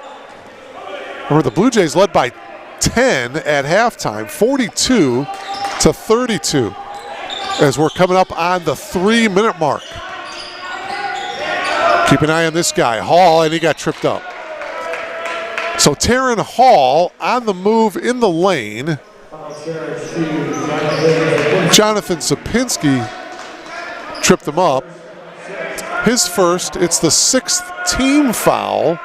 Remember, the Blue Jays led by 10 at halftime, 42-32, as we're coming up on the 3-minute mark. Keep an eye on this guy, Hall, and he got tripped up. So Taryn Hall on the move in the lane. Jonathan Sapinski tripped him up. His first, it's the 6th team foul.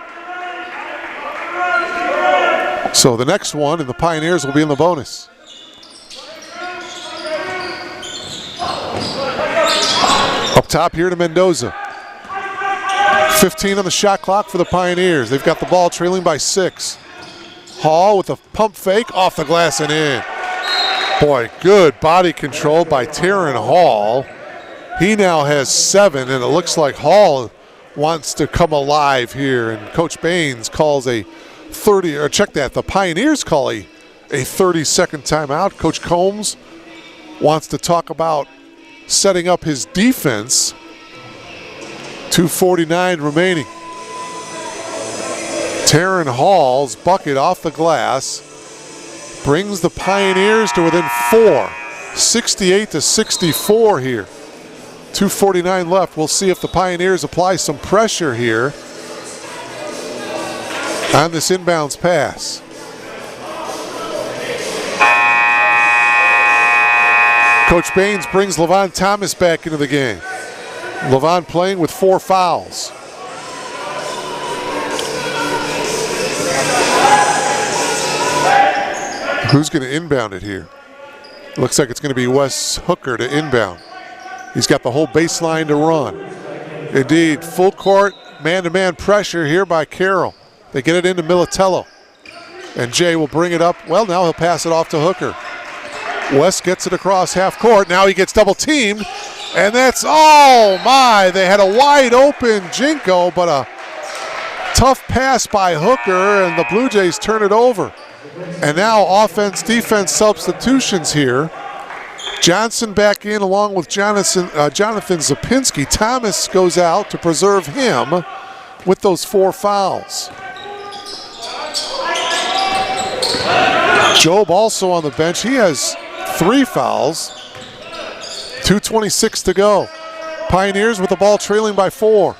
So the next one, and the Pioneers will be in the bonus. Up top here to Mendoza. 15 on the shot clock for the Pioneers. They've got the ball trailing by 6. Hall with a pump fake, off the glass and in. Boy, good body control by Taryn Hall. He now has 7, and it looks like Hall wants to come alive here. And Coach Baines calls a 30, or check that, the Pioneers call a 30-second timeout. Coach Combs wants to talk about setting up his defense. 2:49 remaining. Taryn Hall's bucket off the glass brings the Pioneers to within 4. 68-64 here. 2:49 left. We'll see if the Pioneers apply some pressure here on this inbounds pass. Coach Baines brings LaVon Thomas back into the game. LaVon playing with 4 fouls. Who's going to inbound it here? Looks like it's going to be Wes Hooker to inbound. He's got the whole baseline to run. Indeed, full court, man-to-man pressure here by Carroll. They get it into Militello. And Jay will bring it up. Well, now he'll pass it off to Hooker. Wes gets it across half court. Now he gets double teamed. And that's, oh my, they had a wide open Jinko, but a tough pass by Hooker, and the Blue Jays turn it over. And now offense-defense substitutions here. Johnson back in along with Jonathan Zapinski. Thomas goes out to preserve him with those 4 fouls. Job also on the bench. He has 3 fouls. 2:26 to go. Pioneers with the ball trailing by 4.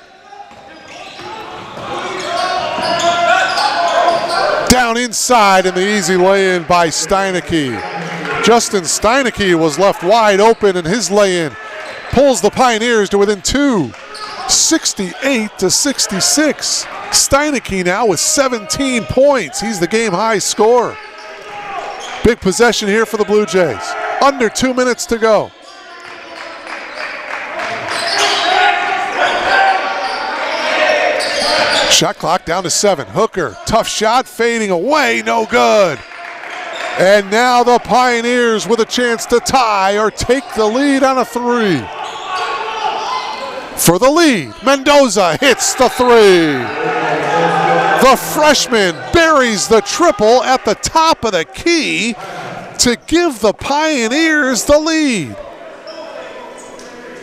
Down inside, and the easy lay-in by Steineke. Justin Steineke was left wide open, and his lay-in pulls the Pioneers to within 2. 68-66. Steineke now with 17 points. He's the game-high scorer. Big possession here for the Blue Jays. Under 2 minutes to go. Shot clock down to 7. Hooker, tough shot, fading away, no good. And now the Pioneers with a chance to tie or take the lead on a 3. For the lead, Mendoza hits the 3. The freshman buries the triple at the top of the key to give the Pioneers the lead.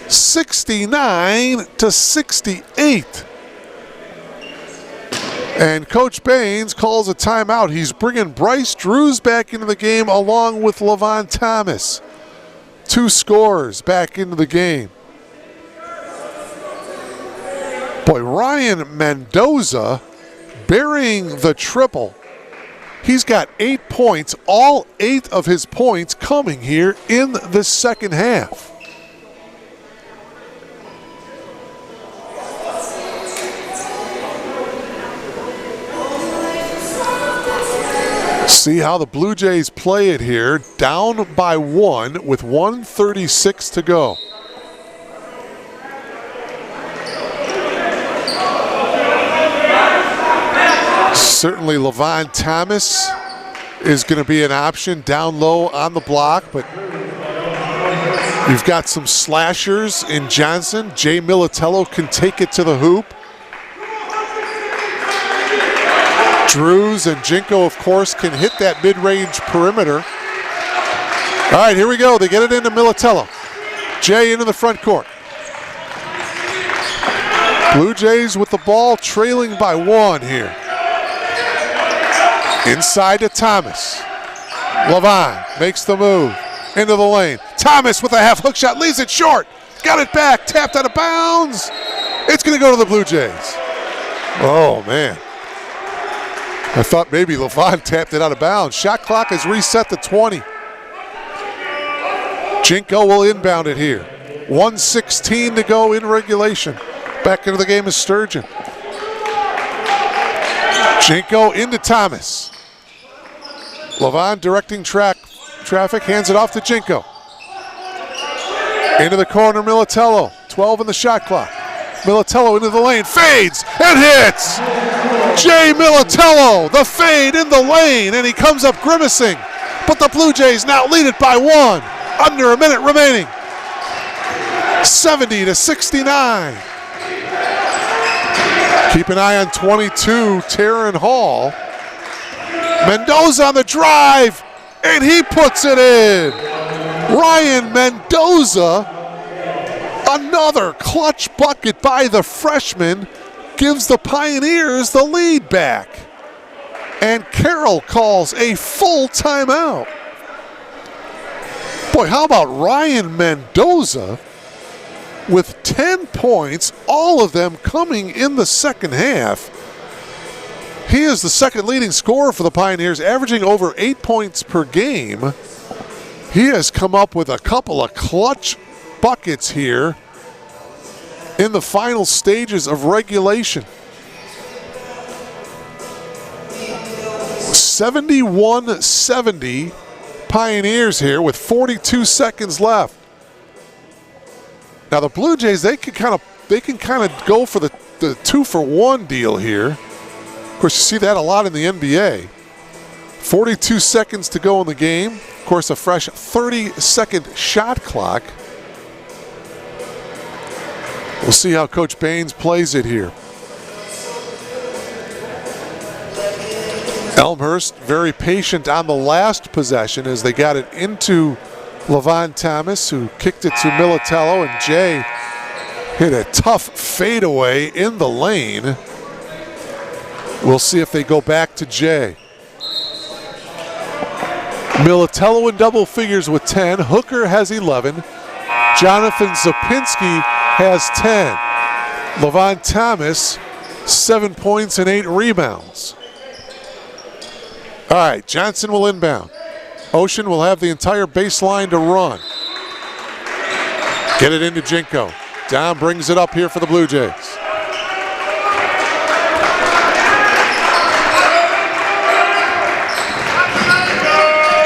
69-68. And Coach Baines calls a timeout. He's bringing Bryce Drews back into the game along with LaVon Thomas. 2 scorers back into the game. Boy, Ryan Mendoza burying the triple. He's got 8 points, all 8 of his points coming here in the second half. See how the Blue Jays play it here. Down by 1 with 1:36 to go. Certainly LaVon Thomas is going to be an option down low on the block, but you've got some slashers in Johnson. Jay Militello can take it to the hoop. Drews and Jinko, of course, can hit that mid-range perimeter. All right, here we go. They get it into Militello. Jay into the front court. Blue Jays with the ball trailing by 1 here. Inside to Thomas. LaVon makes the move into the lane. Thomas with a half hook shot, leaves it short. Got it back, tapped out of bounds. It's going to go to the Blue Jays. Oh, man. I thought maybe LaVon tapped it out of bounds. Shot clock is reset to 20. Jinko will inbound it here. 1:16 to go in regulation. Back into the game is Sturgeon. Jinko into Thomas. Levon directing traffic, hands it off to Jinko. Into the corner, Militello. 12 in the shot clock. Militello into the lane, fades and hits! Jay Militello, the fade in the lane, and he comes up grimacing. But the Blue Jays now lead it by 1. Under a minute remaining. 70-69. Keep an eye on 22, Taryn Hall. Mendoza on the drive, and he puts it in. Ryan Mendoza, another clutch bucket by the freshman, gives the Pioneers the lead back. And Carroll calls a full timeout. Boy, how about Ryan Mendoza with 10 points, all of them coming in the second half. He is the second leading scorer for the Pioneers, averaging over 8 points per game. He has come up with a couple of clutch buckets here in the final stages of regulation. 71-70 Pioneers here with 42 seconds left. Now the Blue Jays, they can kind of go for the 2-for-1 deal here. Of course, you see that a lot in the NBA. 42 seconds to go in the game. Of course, a fresh 30-second shot clock. We'll see how Coach Baines plays it here. Elmhurst very patient on the last possession as they got it into Levon Thomas, who kicked it to Militello, and Jay hit a tough fadeaway in the lane. We'll see if they go back to Jay. Militello in double figures with 10. Hooker has 11. Jonathan Zapinski has 10. Levon Thomas, 7 points and 8 rebounds. All right, Johnson will inbound. Ocean will have the entire baseline to run. Get it into Jinko. Dom brings it up here for the Blue Jays.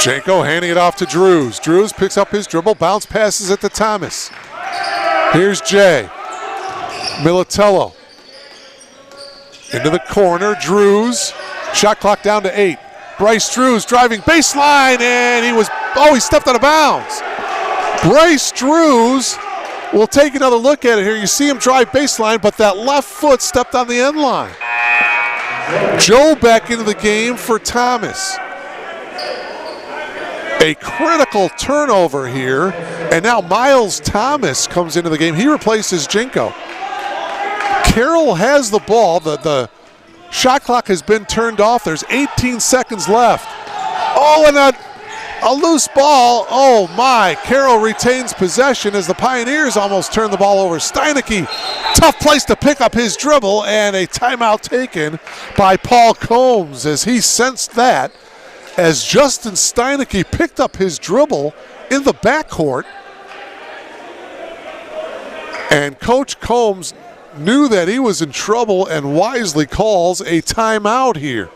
Jinko handing it off to Drews. Drews picks up his dribble, bounce passes it to Thomas. Here's Jay. Militello. Into the corner, Drews. Shot clock down to 8. Bryce Drews driving baseline, and he stepped out of bounds. Bryce Drews will take another look at it here. You see him drive baseline, but that left foot stepped on the end line. Joe back into the game for Thomas. A critical turnover here, and now Miles Thomas comes into the game. He replaces Jinko. Carroll has the ball. The shot clock has been turned off. There's 18 seconds left. Oh, and a loose ball. Oh my, Carroll retains possession as the Pioneers almost turn the ball over. Steinecke, tough place to pick up his dribble, and a timeout taken by Paul Combs as he sensed that as Justin Steinecke picked up his dribble in the backcourt. And Coach Combs knew that he was in trouble and wisely calls a timeout here.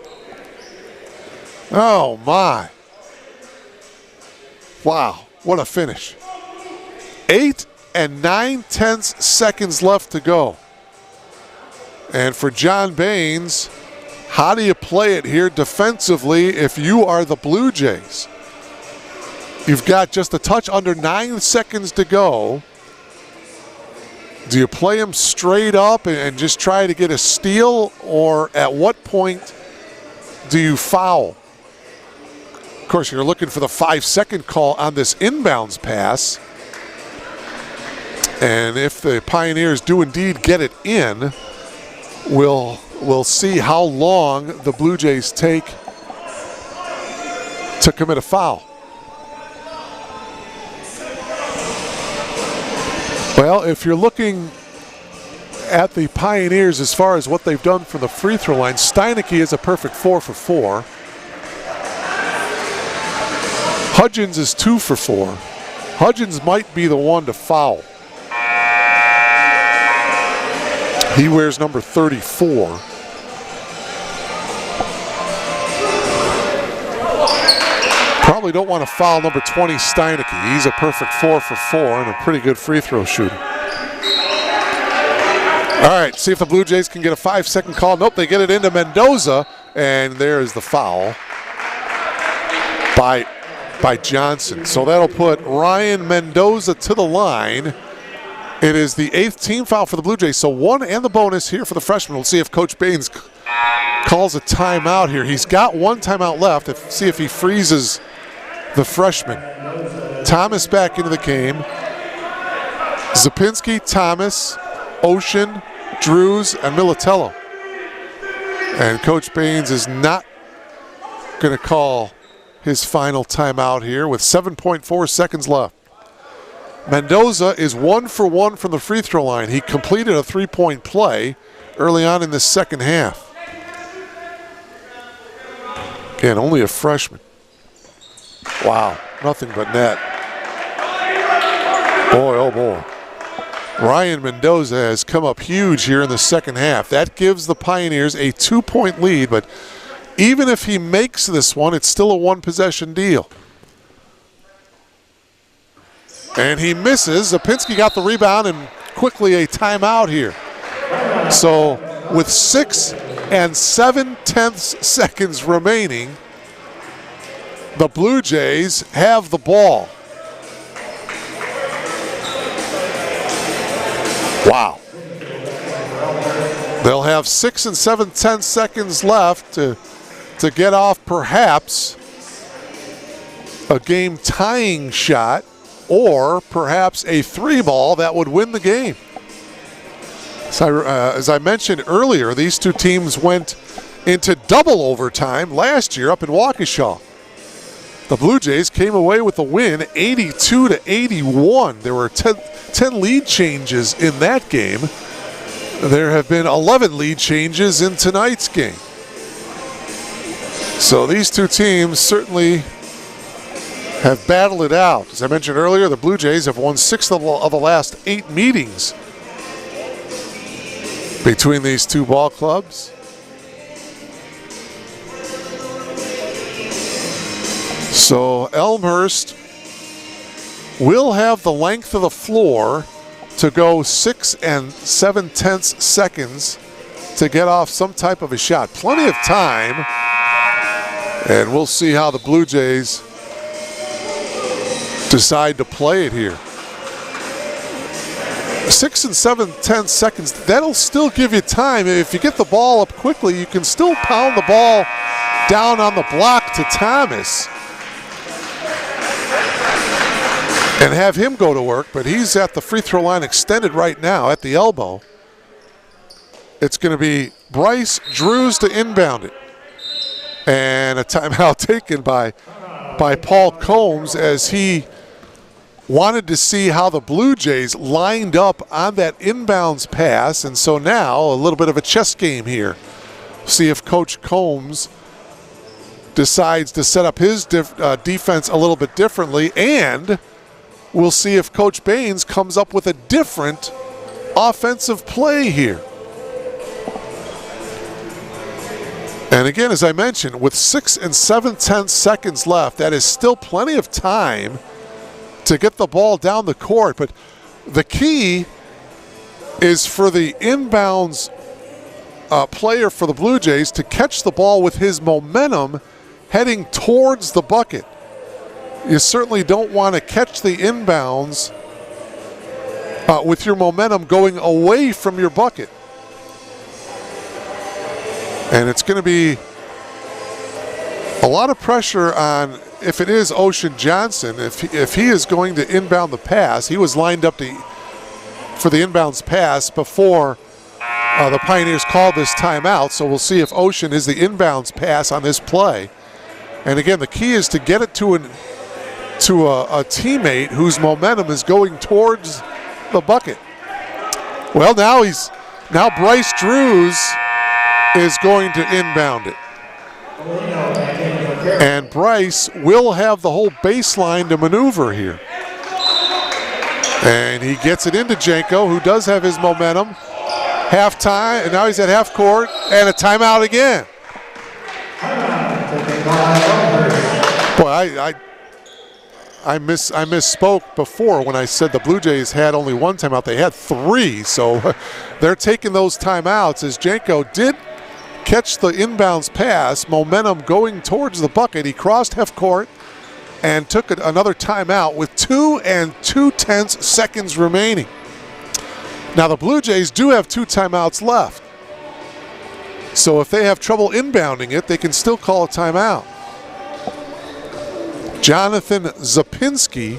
Oh my. Wow, what a finish. 8 9/10 seconds left to go. And for John Baines, how do you play it here defensively if you are the Blue Jays? You've got just a touch under 9 seconds to go. Do you play him straight up and just try to get a steal, or at what point do you foul? Of course, you're looking for the 5-second call on this inbounds pass. And if the Pioneers do indeed get it in, we'll see how long the Blue Jays take to commit a foul. Well, if you're looking at the Pioneers as far as what they've done from the free throw line, Steinecke is a perfect 4 for 4. Hudgens is 2 for 4. Hudgens might be the one to foul. He wears number 34. Probably don't want to foul number 20, Steinecke. He's a perfect 4 for 4 and a pretty good free throw shooter. All right, see if the Blue Jays can get a 5-second call. Nope, they get it into Mendoza, and there is the foul by Johnson. So that'll put Ryan Mendoza to the line. It is the 8th team foul for the Blue Jays, so 1 and the bonus here for the freshman. We'll see if Coach Baines calls a timeout here. He's got 1 timeout left. See if he freezes the freshman. Thomas back into the game. Zapinski, Thomas, Ocean, Drews, and Militello. And Coach Baines is not going to call his final timeout here with 7.4 seconds left. Mendoza is 1 for 1 from the free throw line. He completed a 3-point play early on in the second half. Again, only a freshman. Wow, nothing but net. Boy, oh boy. Ryan Mendoza has come up huge here in the second half. That gives the Pioneers a 2-point lead, but even if he makes this one, it's still a 1-possession deal. And he misses. Zapinski got the rebound and quickly a timeout here. So with 6 7/10 seconds remaining, the Blue Jays have the ball. Wow. They'll have 6 7/10 seconds left to get off perhaps a game-tying shot or perhaps a 3-ball that would win the game. So, as I mentioned earlier, these two teams went into double overtime last year up in Waukesha. The Blue Jays came away with a win, 82-81. There were 10 lead changes in that game. There have been 11 lead changes in tonight's game. So these two teams certainly have battled it out. As I mentioned earlier, the Blue Jays have won 6 of the last 8 meetings between these two ball clubs. So Elmhurst will have the length of the floor to go 6 7/10 seconds to get off some type of a shot. Plenty of time, and we'll see how the Blue Jays decide to play it here. 6 7/10 seconds, that'll still give you time. If you get the ball up quickly, you can still pound the ball down on the block to Thomas and have him go to work, but he's at the free throw line extended right now at the elbow. It's going to be Bryce Drews to inbound it. And a timeout taken by Paul Combs as he wanted to see how the Blue Jays lined up on that inbounds pass. And so now a little bit of a chess game here. See if Coach Combs decides to set up his defense a little bit differently, and we'll see if Coach Baines comes up with a different offensive play here. And again, as I mentioned, with 6 7/10 seconds left, that is still plenty of time to get the ball down the court. But the key is for the inbounds player for the Blue Jays to catch the ball with his momentum heading towards the bucket. You certainly don't want to catch the inbounds with your momentum going away from your bucket. And it's going to be a lot of pressure on, if it is Ocean Johnson, if he is going to inbound the pass. He was lined up for the inbounds pass before the Pioneers called this timeout. So we'll see if Ocean is the inbounds pass on this play. And again, the key is to get it to a teammate whose momentum is going towards the bucket. Well, now Bryce Drews is going to inbound it. And Bryce will have the whole baseline to maneuver here. And he gets it into Janko, who does have his momentum. halftime, and now he's at half court, and a timeout again. Boy, I misspoke before when I said the Blue Jays had only one timeout. They had 3, so they're taking those timeouts as Janko did catch the inbounds pass, momentum going towards the bucket. He crossed half court and took another timeout with 2 2/10 seconds remaining. Now the Blue Jays do have 2 timeouts left. So if they have trouble inbounding it, they can still call a timeout. Jonathan Zapinski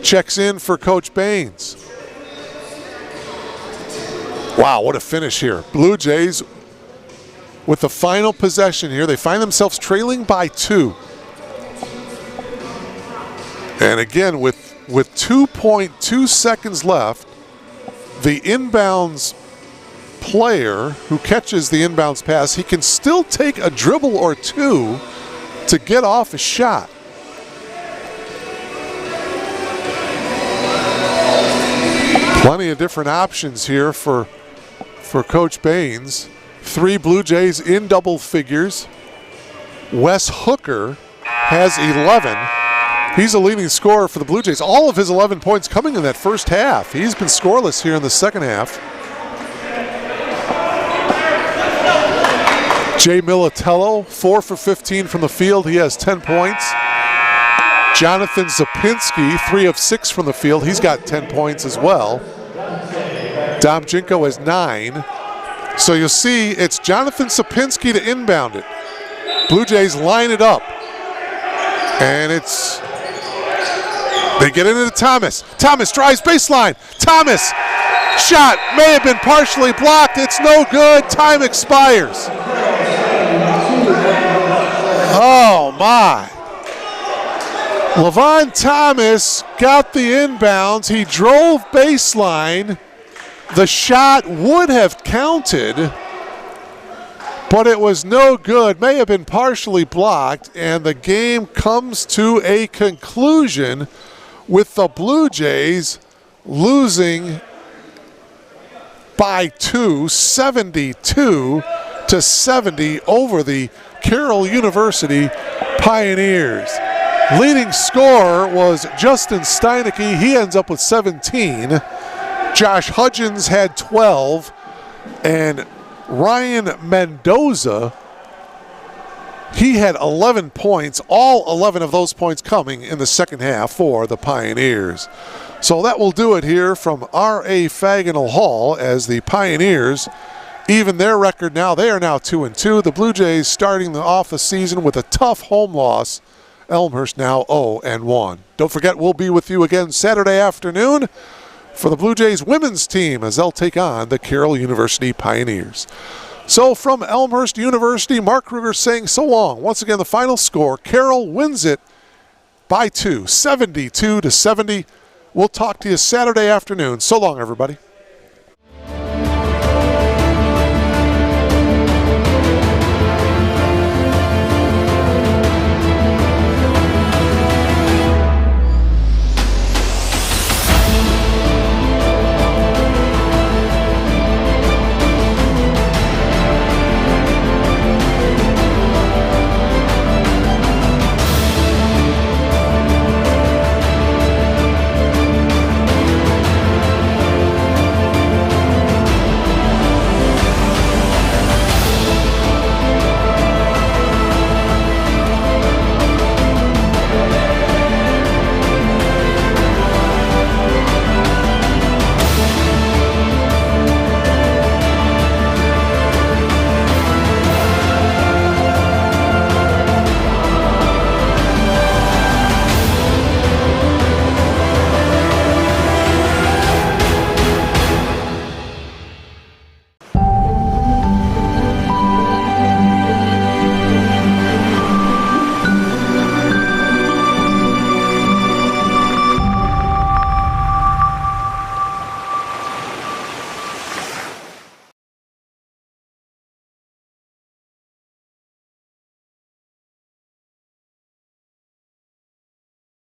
checks in for Coach Baines. Wow, what a finish here. Blue Jays with the final possession here. They find themselves trailing by 2. And again, with 2.2 seconds left, the inbounds player who catches the inbounds pass, he can still take a dribble or 2 to get off a shot. Plenty of different options here for Coach Baines. 3 Blue Jays in double figures. Wes Hooker has 11. He's a leading scorer for the Blue Jays. All of his 11 points coming in that first half. He's been scoreless here in the second half. Jay Militello, 4 for 15 from the field. He has 10 points. Jonathan Zapinski, 3 of 6 from the field. He's got 10 points as well. Dom Jinko has 9. So you'll see it's Jonathan Zapinski to inbound it. Blue Jays line it up. And they get into Thomas. Thomas drives baseline. Thomas, shot may have been partially blocked. It's no good. Time expires. Oh my. Levon Thomas got the inbounds. He drove baseline. The shot would have counted, but it was no good. May have been partially blocked, and the game comes to a conclusion with the Blue Jays losing by 2, 72-70 over the Carroll University Pioneers. Leading scorer was Justin Steinecke. He ends up with 17. Josh Hudgens had 12. And Ryan Mendoza, he had 11 points, all 11 of those points coming in the second half for the Pioneers. So that will do it here from R.A. Faginal Hall as the Pioneers even their record now. They are now 2-2. The Blue Jays starting off the season with a tough home loss. Elmhurst now 0-1. Don't forget, we'll be with you again Saturday afternoon for the Blue Jays women's team as they'll take on the Carroll University Pioneers. So from Elmhurst University, Mark Kruger saying so long. Once again, the final score, Carroll wins it by 2, 72-70. We'll talk to you Saturday afternoon. So long, everybody.